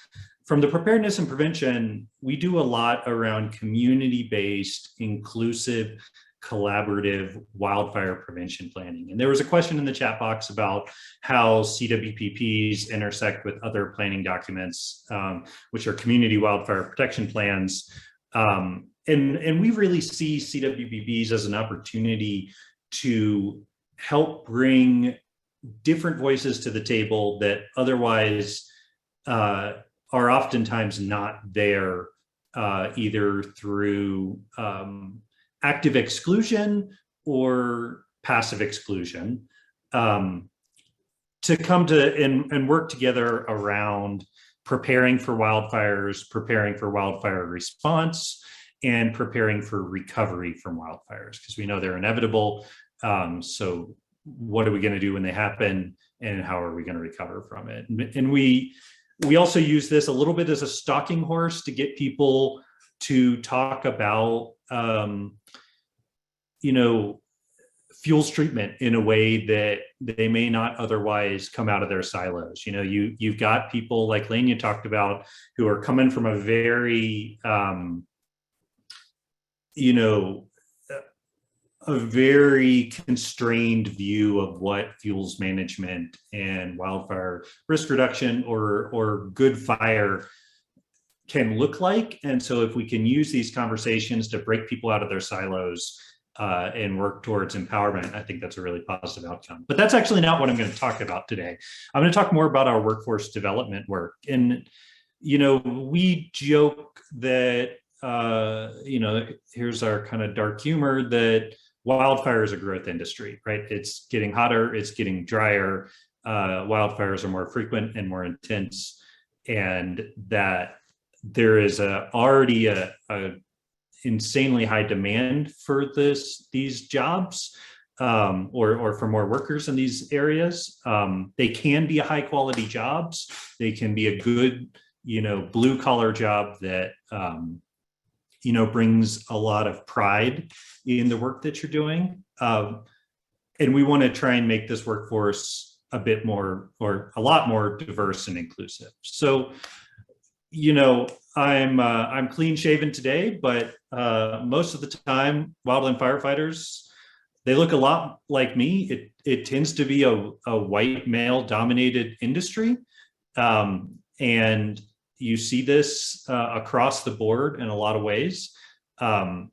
from the preparedness and prevention, we do a lot around community-based, inclusive, collaborative wildfire prevention planning. And there was a question in the chat box about how CWPPs intersect with other planning documents, which are community wildfire protection plans. And we really see CWPPs as an opportunity to help bring different voices to the table that otherwise are oftentimes not there, either through active exclusion or passive exclusion, to come to and work together around preparing for wildfires, preparing for wildfire response, and preparing for recovery from wildfires, because we know they're inevitable. So what are we going to do when they happen, and how are we going to recover from it? And we also use this a little bit as a stalking horse to get people to talk about, fuels treatment in a way that they may not otherwise come out of their silos. You've got people like Lania talked about who are coming from a very, a very constrained view of what fuels management and wildfire risk reduction or good fire can look like. And so if we can use these conversations to break people out of their silos and work towards empowerment, I think that's a really positive outcome. But that's actually not what I'm going to talk about today. I'm going to talk more about our workforce development work. And, we joke that, here's our kind of dark humor, that wildfire is a growth industry, right? It's getting hotter, it's getting drier, wildfires are more frequent and more intense, and that there is already a insanely high demand for these jobs, or for more workers in these areas. They can be high quality jobs. They can be a good, blue collar job that, brings a lot of pride in the work that you're doing. And we want to try and make this workforce a bit more, or a lot more diverse and inclusive. So, I'm clean shaven today, but most of the time, wildland firefighters, they look a lot like me. It tends to be a white male dominated industry. And you see this across the board in a lot of ways. And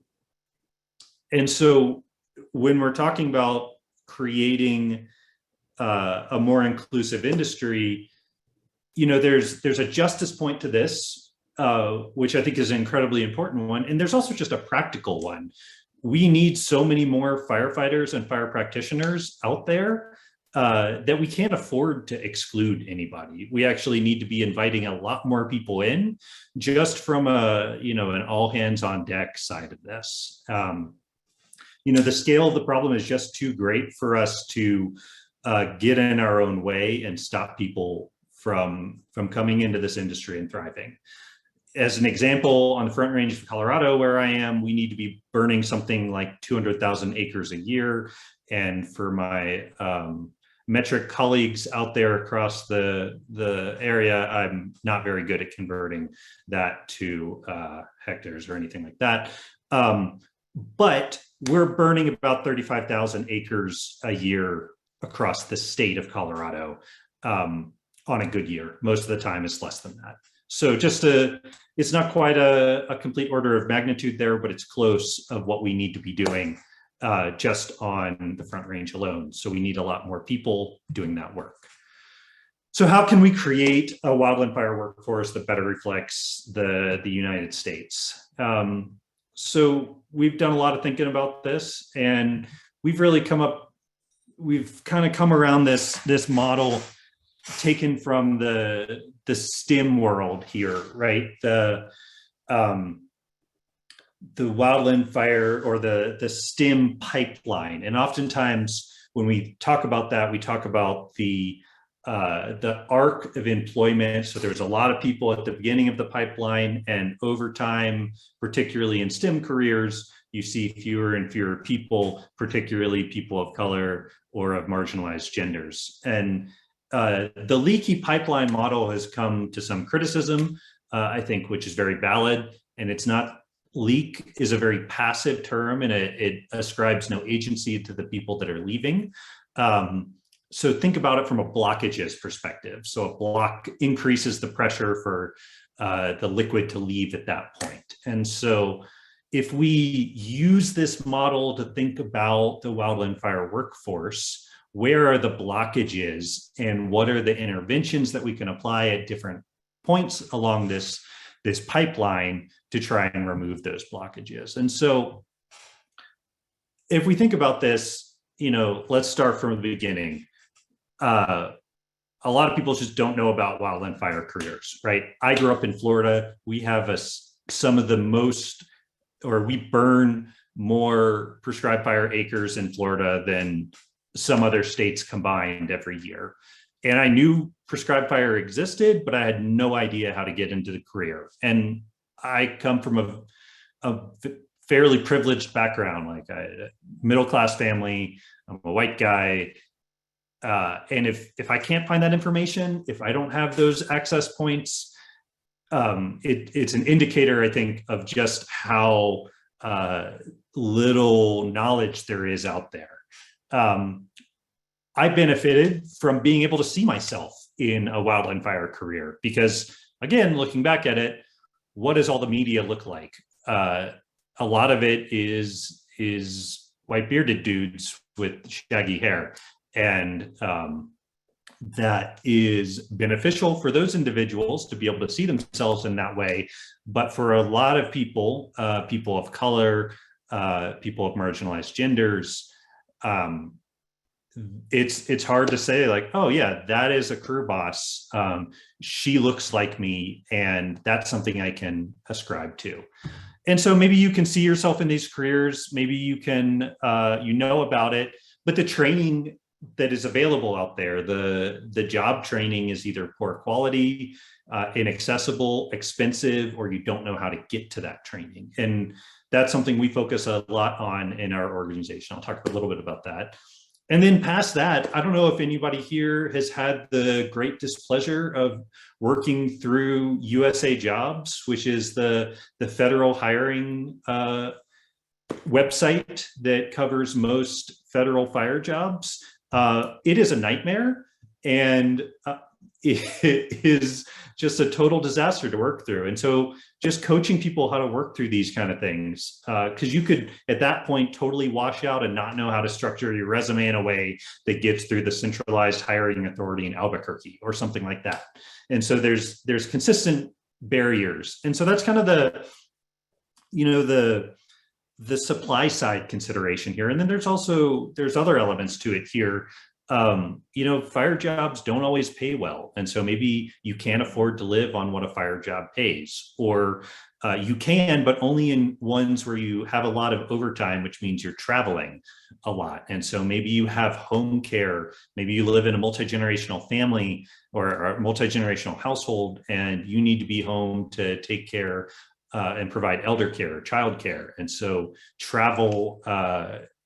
so when we're talking about creating a more inclusive industry, there's a justice point to this, which I think is an incredibly important one. And there's also just a practical one. We need so many more firefighters and fire practitioners out there that we can't afford to exclude anybody. We actually need to be inviting a lot more people in, just from an all hands on deck side of this. The scale of the problem is just too great for us to get in our own way and stop people from coming into this industry and thriving. As an example, on the Front Range of Colorado, where I am, we need to be burning something like 200,000 acres a year. And for my metric colleagues out there across the area, I'm not very good at converting that to hectares or anything like that. But we're burning about 35,000 acres a year across the state of Colorado on a good year. Most of the time it's less than that. So it's not quite a complete order of magnitude there, but it's close of what we need to be doing just on the Front Range alone. So we need a lot more people doing that work. So how can we create a wildland fire workforce that better reflects the United States? So we've done a lot of thinking about this, and we've kind of come around this model taken from the STEM world here, right? The wildland fire, or the STEM pipeline. And oftentimes when we talk about that, we talk about the arc of employment. So there's a lot of people at the beginning of the pipeline, and over time, particularly in STEM careers, you see fewer and fewer people, particularly people of color or of marginalized genders. And the Leaky pipeline model has come to some criticism, I think, which is very valid. And it's not, leak is a very passive term, and it ascribes no agency to the people that are leaving. So think about it from a blockages perspective. So a block increases the pressure for the liquid to leave at that point. And so if we use this model to think about the wildland fire workforce, where are the blockages and what are the interventions that we can apply at different points along this pipeline to try and remove those blockages? And so if we think about this, let's start from the beginning. A lot of people just don't know about wildland fire careers, right? I grew up in Florida. We have some of the most or we burn more prescribed fire acres in Florida than some other states combined every year. And I knew prescribed fire existed, but I had no idea how to get into the career. And I come from a fairly privileged background, like a middle-class family. I'm a white guy. And if I can't find that information, if I don't have those access points, it's an indicator, I think, of just how little knowledge there is out there. I benefited from being able to see myself in a wildland fire career because, again, looking back at it, what does all the media look like? A lot of it is white bearded dudes with shaggy hair. And that is beneficial for those individuals to be able to see themselves in that way. But for a lot of people, people of color, people of marginalized genders, it's hard to say like, oh yeah, that is a career boss. She looks like me, and that's something I can ascribe to. And so maybe you can see yourself in these careers, maybe you can, about it, but the training that is available out there, the job training is either poor quality, inaccessible, expensive, or you don't know how to get to that training. And that's something we focus a lot on in our organization. I'll talk a little bit about that. And then past that, I don't know if anybody here has had the great displeasure of working through USA Jobs, which is the federal hiring website that covers most federal fire jobs. It is a nightmare, and it is just a total disaster to work through. And so just coaching people how to work through these kind of things, because you could at that point totally wash out and not know how to structure your resume in a way that gets through the centralized hiring authority in Albuquerque or something like that. And so there's consistent barriers. And so that's kind of the supply side consideration here. And then there's other elements to it here. Fire jobs don't always pay well. And so maybe you can't afford to live on what a fire job pays, or you can, but only in ones where you have a lot of overtime, which means you're traveling a lot. And so maybe you have home care, maybe you live in a multi-generational family or a multi-generational household, and you need to be home to take care and provide elder care, child care. And so travel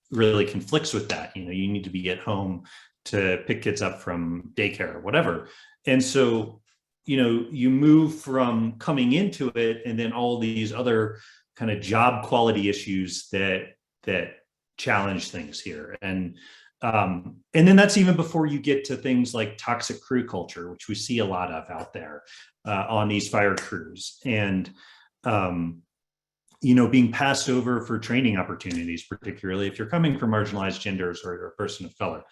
really conflicts with that. You need to be at home to pick kids up from daycare or whatever. And so, you move from coming into it and then all these other kind of job quality issues that challenge things here. And then that's even before you get to things like toxic crew culture, which we see a lot of out there on these fire crews. And being passed over for training opportunities, particularly if you're coming from marginalized genders or you're a person of color,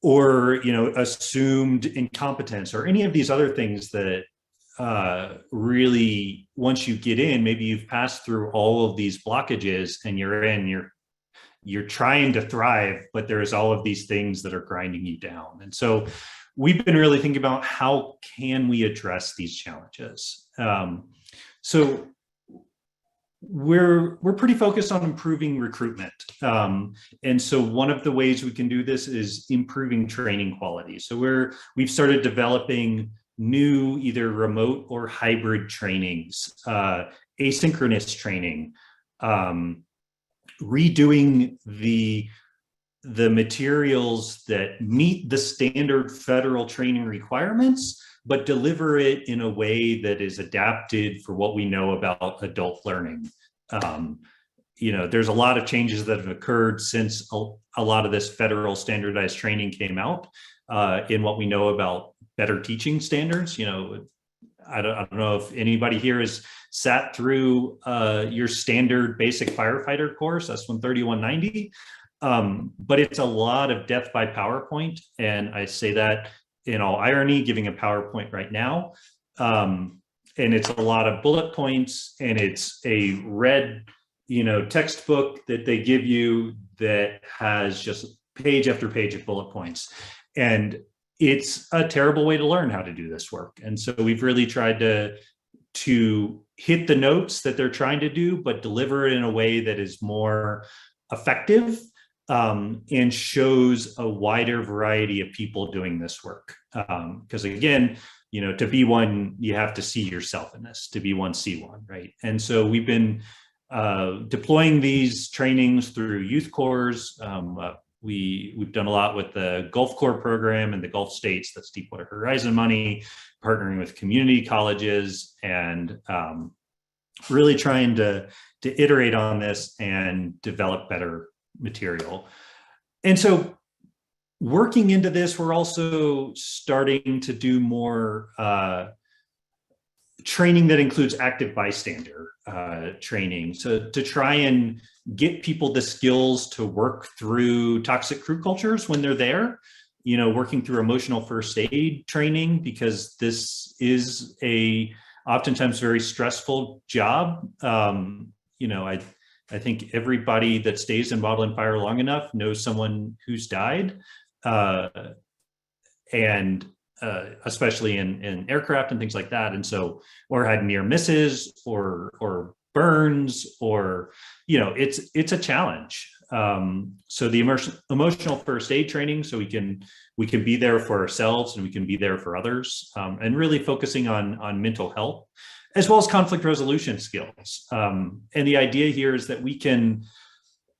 or assumed incompetence, or any of these other things that really, once you get in, maybe you've passed through all of these blockages and you're trying to thrive, but there's all of these things that are grinding you down. And so we've been really thinking about how can we address these challenges. So we're pretty focused on improving recruitment. And so one of the ways we can do this is improving training quality. So we've started developing new either remote or hybrid trainings, asynchronous training, redoing the materials that meet the standard federal training requirements, but deliver it in a way that is adapted for what we know about adult learning. There's a lot of changes that have occurred since a lot of this federal standardized training came out in what we know about better teaching standards. I don't know if anybody here has sat through your standard basic firefighter course, S130-190, but it's a lot of death by PowerPoint. And I say that in all irony, giving a PowerPoint right now. And it's a lot of bullet points, and it's a red, textbook that they give you that has just page after page of bullet points. And it's a terrible way to learn how to do this work. And so we've really tried to hit the notes that they're trying to do, but deliver it in a way that is more effective, and shows a wider variety of people doing this work. Because again, to be one, you have to see yourself in this. To be one, see one, right? And so we've been deploying these trainings through youth corps. We've done a lot with the Gulf Corps program in the Gulf states, that's Deepwater Horizon money, partnering with community colleges, and really trying to iterate on this and develop better material. And so working into this, we're also starting to do more training that includes active bystander training. So to try and get people the skills to work through toxic crew cultures when they're there, working through emotional first aid training, because this is a oftentimes very stressful job. I think everybody that stays in wildland fire long enough knows someone who's died, and especially in aircraft and things like that. And so, or had near misses or burns, or, it's a challenge. So the emotional first aid training, so we can be there for ourselves and we can be there for others, and really focusing on mental health, as well as conflict resolution skills. And the idea here is that we can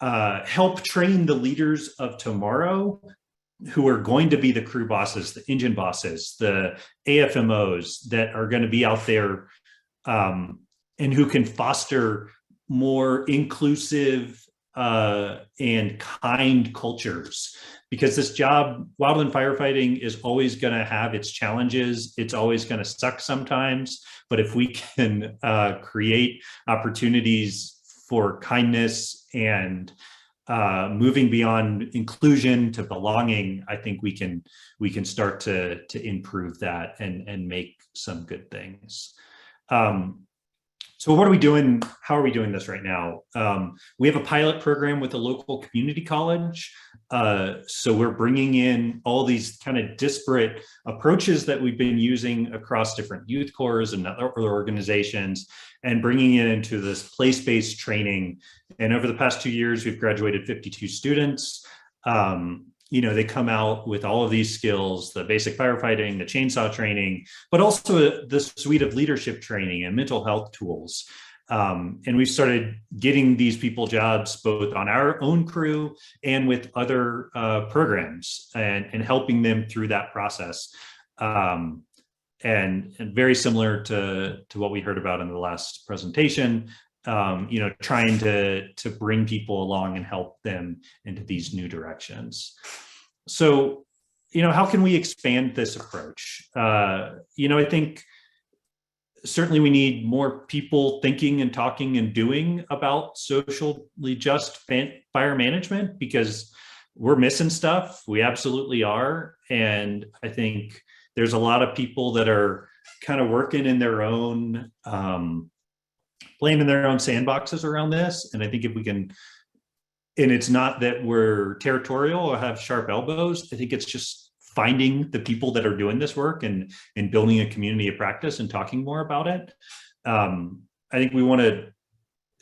help train the leaders of tomorrow, who are going to be the crew bosses, the engine bosses, the AFMOs that are going to be out there, and who can foster more inclusive and kind cultures. Because this job, wildland firefighting, is always going to have its challenges. It's always going to suck sometimes. But if we can create opportunities for kindness and moving beyond inclusion to belonging, I think we can start to improve that and make some good things. So what are we doing? How are we doing this right now? We have a pilot program with a local community college. So we're bringing in all these kind of disparate approaches that we've been using across different youth corps and other organizations, and bringing it into this place-based training. And over the past 2 years, we've graduated 52 students. They come out with all of these skills, the basic firefighting, the chainsaw training, but also the suite of leadership training and mental health tools. And we've started getting these people jobs both on our own crew and with other programs, and helping them through that process. And very similar to what we heard about in the last presentation, trying to bring people along and help them into these new directions. So, how can we expand this approach? I think certainly we need more people thinking and talking and doing about socially just fire management, because we're missing stuff. We absolutely are. And I think there's a lot of people that are kind of working in their own, playing in their own sandboxes around this. And I think if we can, and it's not that we're territorial or have sharp elbows, I think it's just finding the people that are doing this work and building a community of practice and talking more about it. I think we want to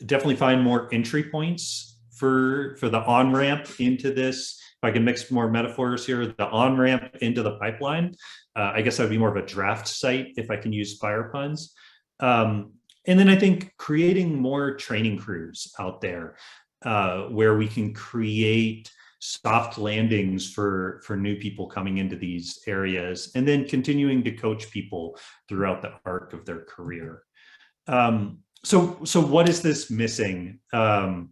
definitely find more entry points for the on-ramp into this. If I can mix more metaphors here, the on-ramp into the pipeline. I guess that would be more of a draft site if I can use fire puns. And then I think creating more training crews out there, where we can create soft landings for new people coming into these areas, and then continuing to coach people throughout the arc of their career. So what is this missing? That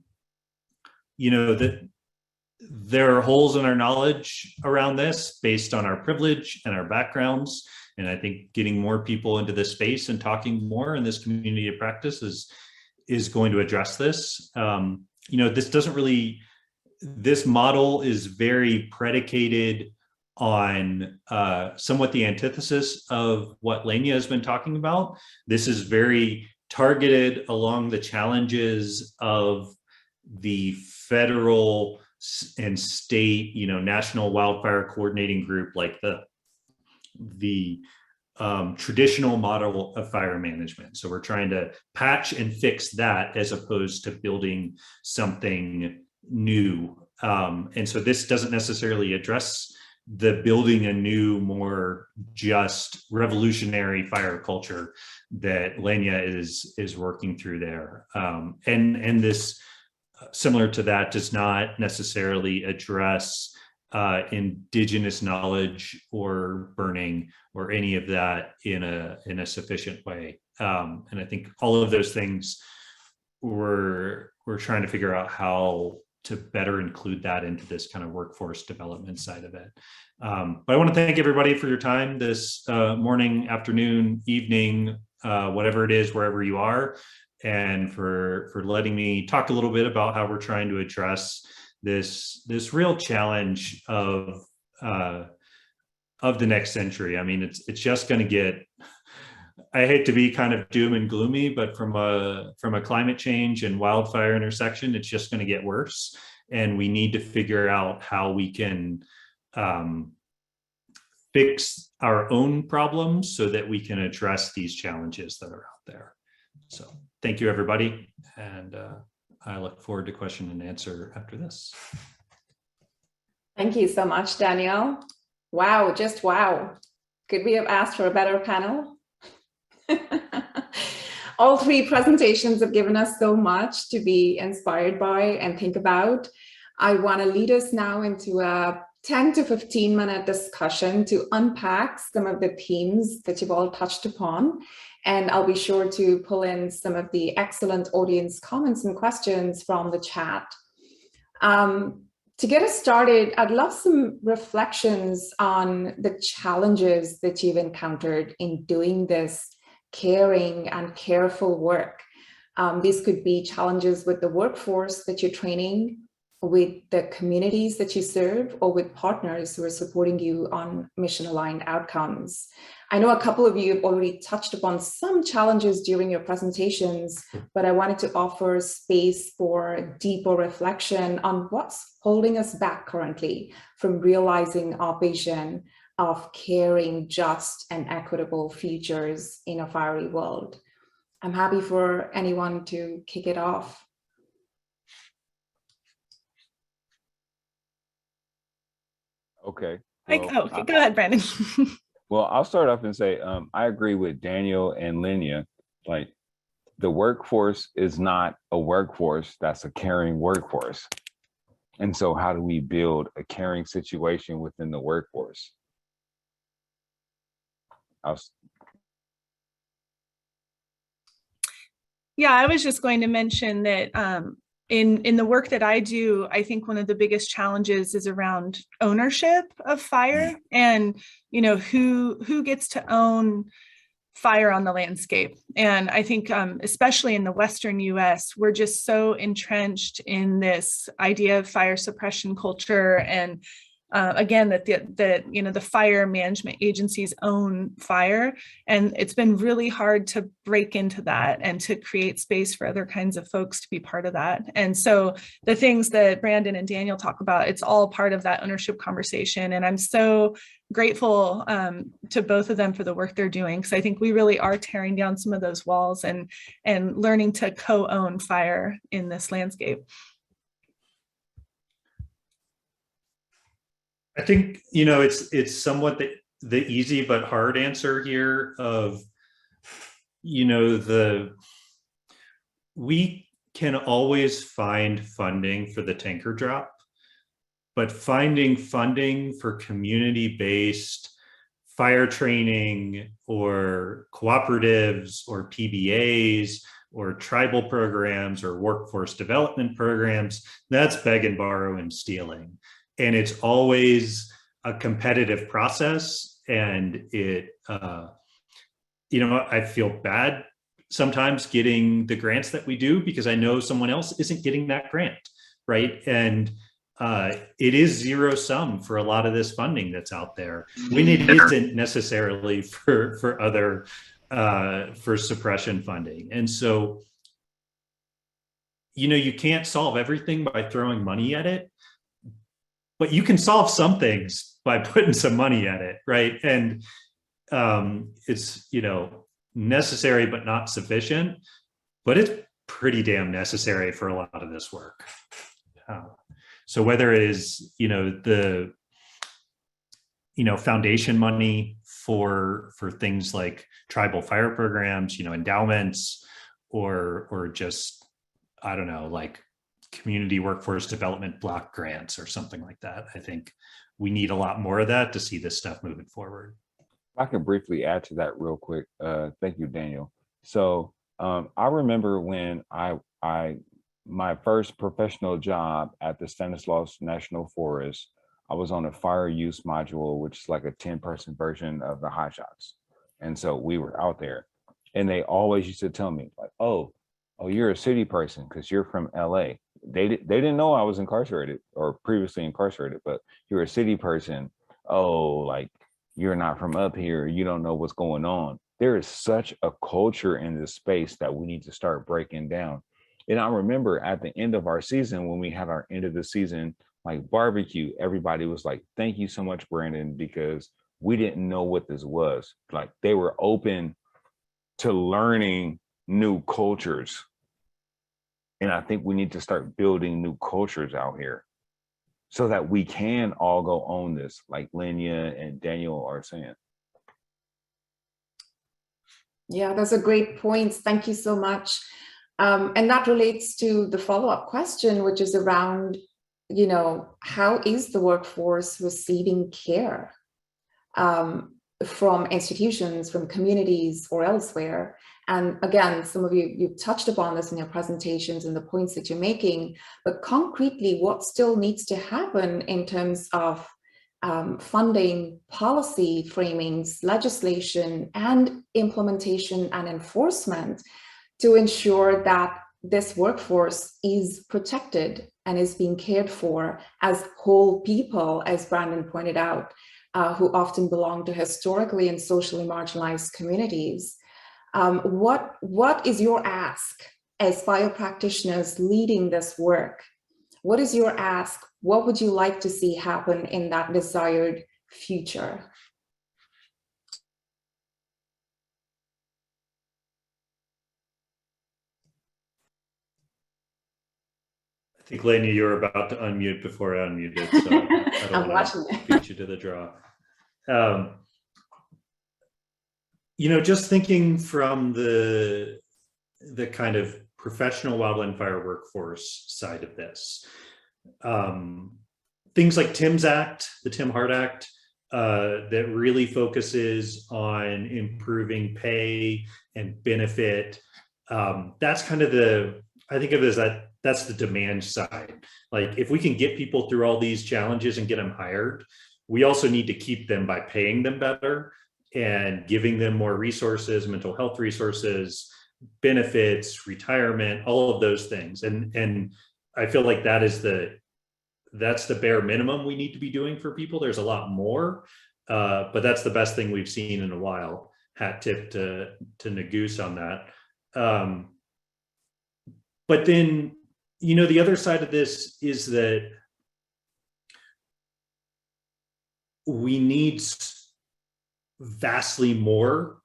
there are holes in our knowledge around this based on our privilege and our backgrounds. And I think getting more people into this space and talking more in this community of practice is going to address this. This model is very predicated on somewhat the antithesis of what Lania has been talking about. This is very targeted along the challenges of the federal and state, national wildfire coordinating group, like the traditional model of fire management. So we're trying to patch and fix that as opposed to building something new. And so this doesn't necessarily address the building a new, more just revolutionary fire culture that Lenya is working through there. And this, similar to that, does not necessarily address indigenous knowledge or burning or any of that in a sufficient way. And I think all of those things we're trying to figure out how to better include that into this kind of workforce development side of it. But I want to thank everybody for your time this morning, afternoon, evening, whatever it is, wherever you are, and for letting me talk a little bit about how we're trying to address this real challenge of the next century. I mean, it's just going to get, I hate to be kind of doom and gloomy, but from a climate change and wildfire intersection, it's just going to get worse. And we need to figure out how we can fix our own problems so that we can address these challenges that are out there. So thank you, everybody. And I look forward to question and answer after this. Thank you so much, Daniel. Wow, just wow. Could we have asked for a better panel? All three presentations have given us so much to be inspired by and think about. I want to lead us now into a 10 to 15 minute discussion to unpack some of the themes that you've all touched upon. And I'll be sure to pull in some of the excellent audience comments and questions from the chat. To get us started, I'd love some reflections on the challenges that you've encountered in doing this caring and careful work. These could be challenges with the workforce that you're training, with the communities that you serve, or with partners who are supporting you on mission-aligned outcomes. I know a couple of you have already touched upon some challenges during your presentations, but I wanted to offer space for deeper reflection on what's holding us back currently from realizing our vision of caring, just, and equitable futures in a fiery world. I'm happy for anyone to kick it off. Okay. Well, go ahead, Brandon. Well, I'll start off and say, I agree with Daniel and Lenya. Like, the workforce is not a workforce that's a caring workforce. And so how do we build a caring situation within the workforce? Yeah, I was just going to mention that in the work that I do, I think one of the biggest challenges is around ownership of fire, and who gets to own fire on the landscape. And I think especially in the Western US, we're just so entrenched in this idea of fire suppression culture, and again, that the fire management agencies own fire, and it's been really hard to break into that and to create space for other kinds of folks to be part of that. And so the things that Brandon and Daniel talk about, it's all part of that ownership conversation. And I'm so grateful to both of them for the work they're doing, because I think we really are tearing down some of those walls and learning to co-own fire in this landscape. I think, it's somewhat the easy but hard answer here of, we can always find funding for the tanker drop, but finding funding for community-based fire training or cooperatives or PBAs or tribal programs or workforce development programs, that's beg and borrow and stealing. And it's always a competitive process. And it, I feel bad sometimes getting the grants that we do because I know someone else isn't getting that grant, right? And it is zero sum for a lot of this funding that's out there when it isn't necessarily for other, for suppression funding. And so, you can't solve everything by throwing money at it, but you can solve some things by putting some money at it, right? And it's, necessary but not sufficient, but it's pretty damn necessary for a lot of this work. So whether it is, the foundation money for things like tribal fire programs, endowments, or just, I don't know, like community workforce development block grants or something like that. I think we need a lot more of that to see this stuff moving forward. I can briefly add to that real quick. Thank you, Daniel. So I remember when my first professional job at the Stanislaus National Forest, I was on a fire use module, which is like a 10-person version of the Hot Shots. And so we were out there, and they always used to tell me like, oh, you're a city person because you're from LA. They didn't know I was incarcerated or previously incarcerated, but you're a city person. Oh, like you're not from up here. You don't know what's going on. There is such a culture in this space that we need to start breaking down. And I remember at the end of our season, when we had our end of the season, like barbecue, everybody was like, thank you so much, Brandon, because we didn't know what this was. Like they were open to learning new cultures. And I think we need to start building new cultures out here so that we can all go own this, like Lenya and Daniel are saying. Yeah, those are great points. Thank you so much. And that relates to the follow-up question, which is around, how is the workforce receiving care from institutions, from communities, or elsewhere? And again, some of you've touched upon this in your presentations and the points that you're making, but concretely, what still needs to happen in terms of funding, policy framings, legislation, and implementation and enforcement to ensure that this workforce is protected and is being cared for as whole people, as Brandon pointed out, who often belong to historically and socially marginalized communities. What is your ask as fire practitioners leading this work? What is your ask? What would you like to see happen in that desired future? I think, Lenya, you were about to unmute before I unmuted, so I don't want to beat you to the draw. Just thinking from the kind of professional wildland fire workforce side of this, things like Tim's Act, the Tim Hart Act, that really focuses on improving pay and benefit. That's kind of I think of it as that's the demand side. Like if we can get people through all these challenges and get them hired, we also need to keep them by paying them better and giving them more resources, mental health resources, benefits, retirement, all of those things. And I feel like that's the bare minimum we need to be doing for people. There's a lot more, but that's the best thing we've seen in a while. Hat tip to Nagoose on that. But then, the other side of this is that we need vastly more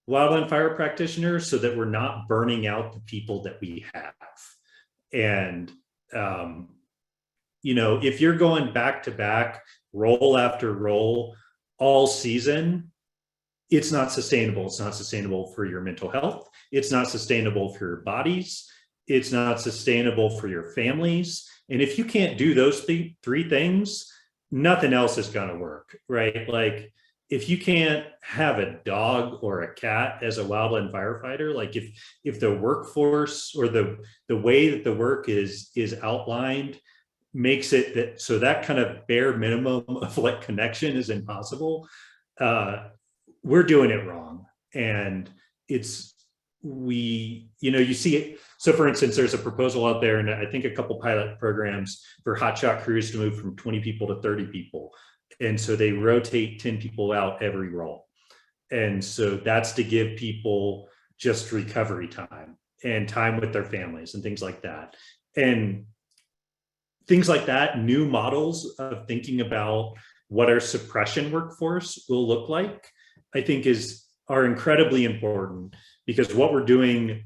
wildland fire practitioners so that we're not burning out the people that we have. And, if you're going back to back, role after role, all season, it's not sustainable. It's not sustainable for your mental health. It's not sustainable for your bodies. It's not sustainable for your families. And if you can't do those three things, nothing else is going to work, right? Like if you can't have a dog or a cat as a wildland firefighter, like if the workforce or the way that the work is outlined makes it that so that kind of bare minimum of like connection is impossible, we're doing it wrong. And you see it. So for instance, there's a proposal out there, and I think a couple pilot programs for hotshot crews to move from 20 people to 30 people. And so they rotate 10 people out every role. And so that's to give people just recovery time and time with their families and things like that. And things like that, new models of thinking about what our suppression workforce will look like I think are incredibly important, because what we're doing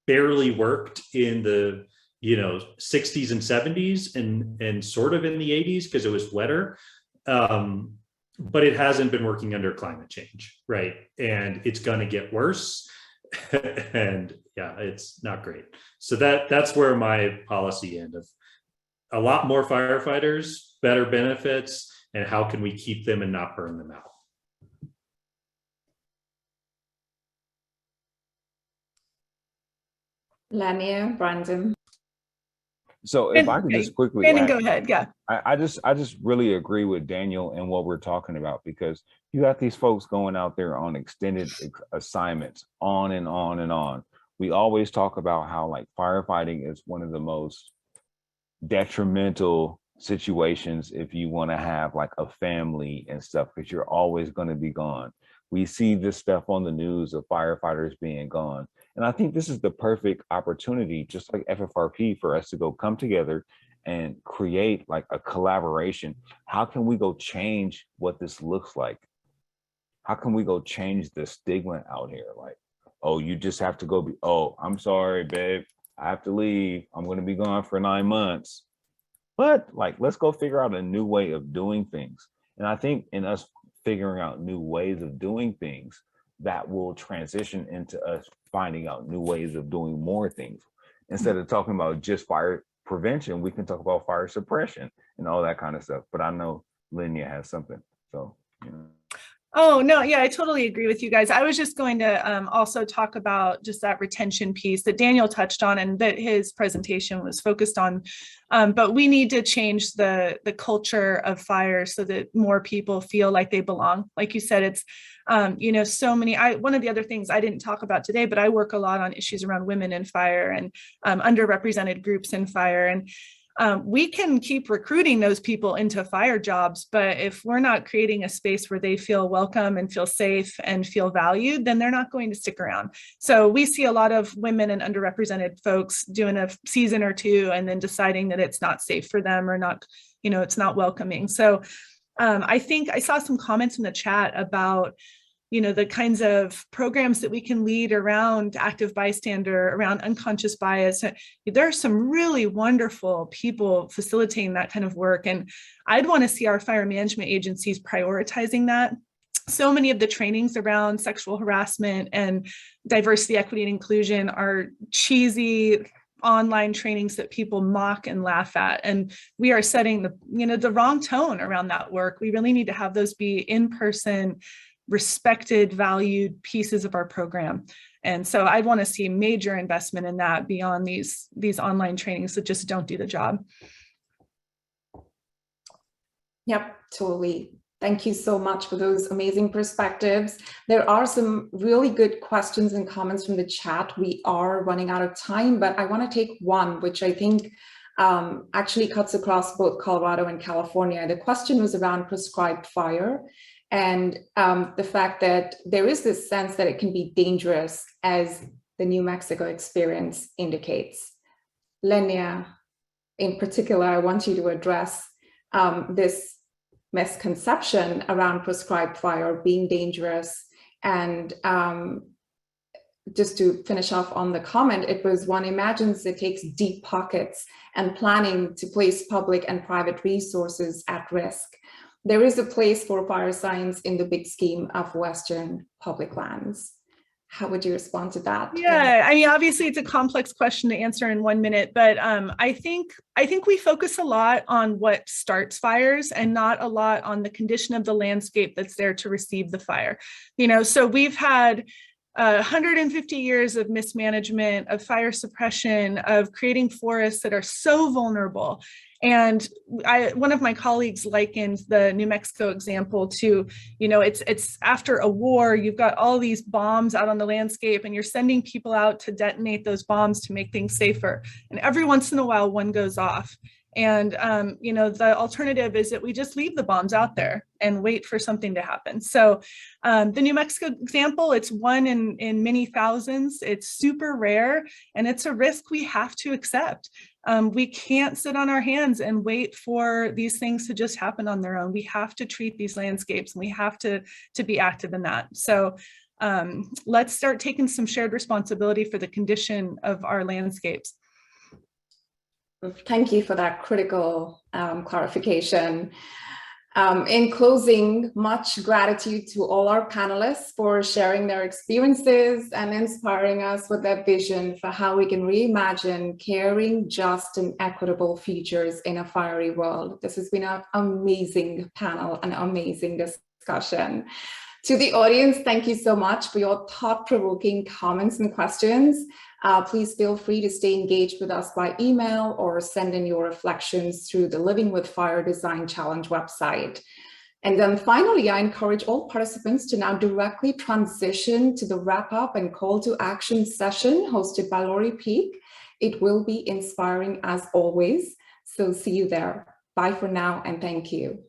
barely worked in the 60s and 70s and sort of in the 80s because it was wetter. But it hasn't been working under climate change, right? And it's going to get worse. And yeah, it's not great. So that's where my policy end of a lot more firefighters, better benefits, and how can we keep them and not burn them out? Lania, Brandon. So if I could just quickly Brandon, go ahead. Yeah. I just really agree with Daniel and what we're talking about, because you got these folks going out there on extended assignments on and on and on. We always talk about how like firefighting is one of the most detrimental situations if you want to have like a family and stuff, because you're always going to be gone. We see this stuff on the news of firefighters being gone. And I think this is the perfect opportunity, just like FFRP, for us to go come together and create like a collaboration. How can we go change what this looks like? How can we go change the stigma out here? Like, oh, you just have to go be, oh, I'm sorry, babe, I have to leave. I'm going to be gone for 9 months. But like, let's go figure out a new way of doing things. And I think in us figuring out new ways of doing things, that will transition into us finding out new ways of doing more things. Instead of talking about just fire prevention, we can talk about fire suppression and all that kind of stuff. But I know Linnea has something. So, Oh, no, yeah, I totally agree with you guys. I was just going to also talk about just that retention piece that Daniel touched on and that his presentation was focused on. But we need to change the culture of fire so that more people feel like they belong. Like you said, it's, so many, one of the other things I didn't talk about today, but I work a lot on issues around women in fire and underrepresented groups in fire. And we can keep recruiting those people into fire jobs, but if we're not creating a space where they feel welcome and feel safe and feel valued, then they're not going to stick around. So we see a lot of women and underrepresented folks doing a season or two and then deciding that it's not safe for them or not, it's not welcoming. So I think I saw some comments in the chat about the kinds of programs that we can lead around active bystander, around unconscious bias. There are some really wonderful people facilitating that kind of work. And I'd want to see our fire management agencies prioritizing that. So many of the trainings around sexual harassment and diversity, equity, and inclusion are cheesy online trainings that people mock and laugh at. And we are setting the wrong tone around that work. We really need to have those be in-person, respected, valued pieces of our program. And so I want to see major investment in that beyond these online trainings that just don't do the job. Yep, totally. Thank you so much for those amazing perspectives. There are some really good questions and comments from the chat. We are running out of time, but I want to take one, which I think actually cuts across both Colorado and California. The question was around prescribed fire. And the fact that there is this sense that it can be dangerous, as the New Mexico experience indicates. Lenia, in particular, I want you to address this misconception around prescribed fire being dangerous. And just to finish off on the comment, it was, one imagines it takes deep pockets and planning to place public and private resources at risk. There is a place for fire science in the big scheme of Western public lands. How would you respond to that? Yeah, I mean, obviously it's a complex question to answer in 1 minute, but I think we focus a lot on what starts fires and not a lot on the condition of the landscape that's there to receive the fire. So we've had 150 years of mismanagement, of fire suppression, of creating forests that are so vulnerable. And one of my colleagues likened the New Mexico example to, it's after a war, you've got all these bombs out on the landscape and you're sending people out to detonate those bombs to make things safer. And every once in a while, one goes off. And, you know, the alternative is that we just leave the bombs out there and wait for something to happen. So the New Mexico example, it's one in many thousands. It's super rare, and it's a risk we have to accept. We can't sit on our hands and wait for these things to just happen on their own. We have to treat these landscapes, and we have to be active in that. So let's start taking some shared responsibility for the condition of our landscapes. Thank you for that critical clarification. In closing, much gratitude to all our panelists for sharing their experiences and inspiring us with their vision for how we can reimagine caring, just, and equitable futures in a fiery world. This has been an amazing panel, an amazing discussion. To the audience, thank you so much for your thought-provoking comments and questions. Please feel free to stay engaged with us by email or send in your reflections through the Living with Fire Design Challenge website. And then finally, I encourage all participants to now directly transition to the wrap-up and call to action session hosted by Lori Peak. It will be inspiring as always, so see you there. Bye for now, and thank you.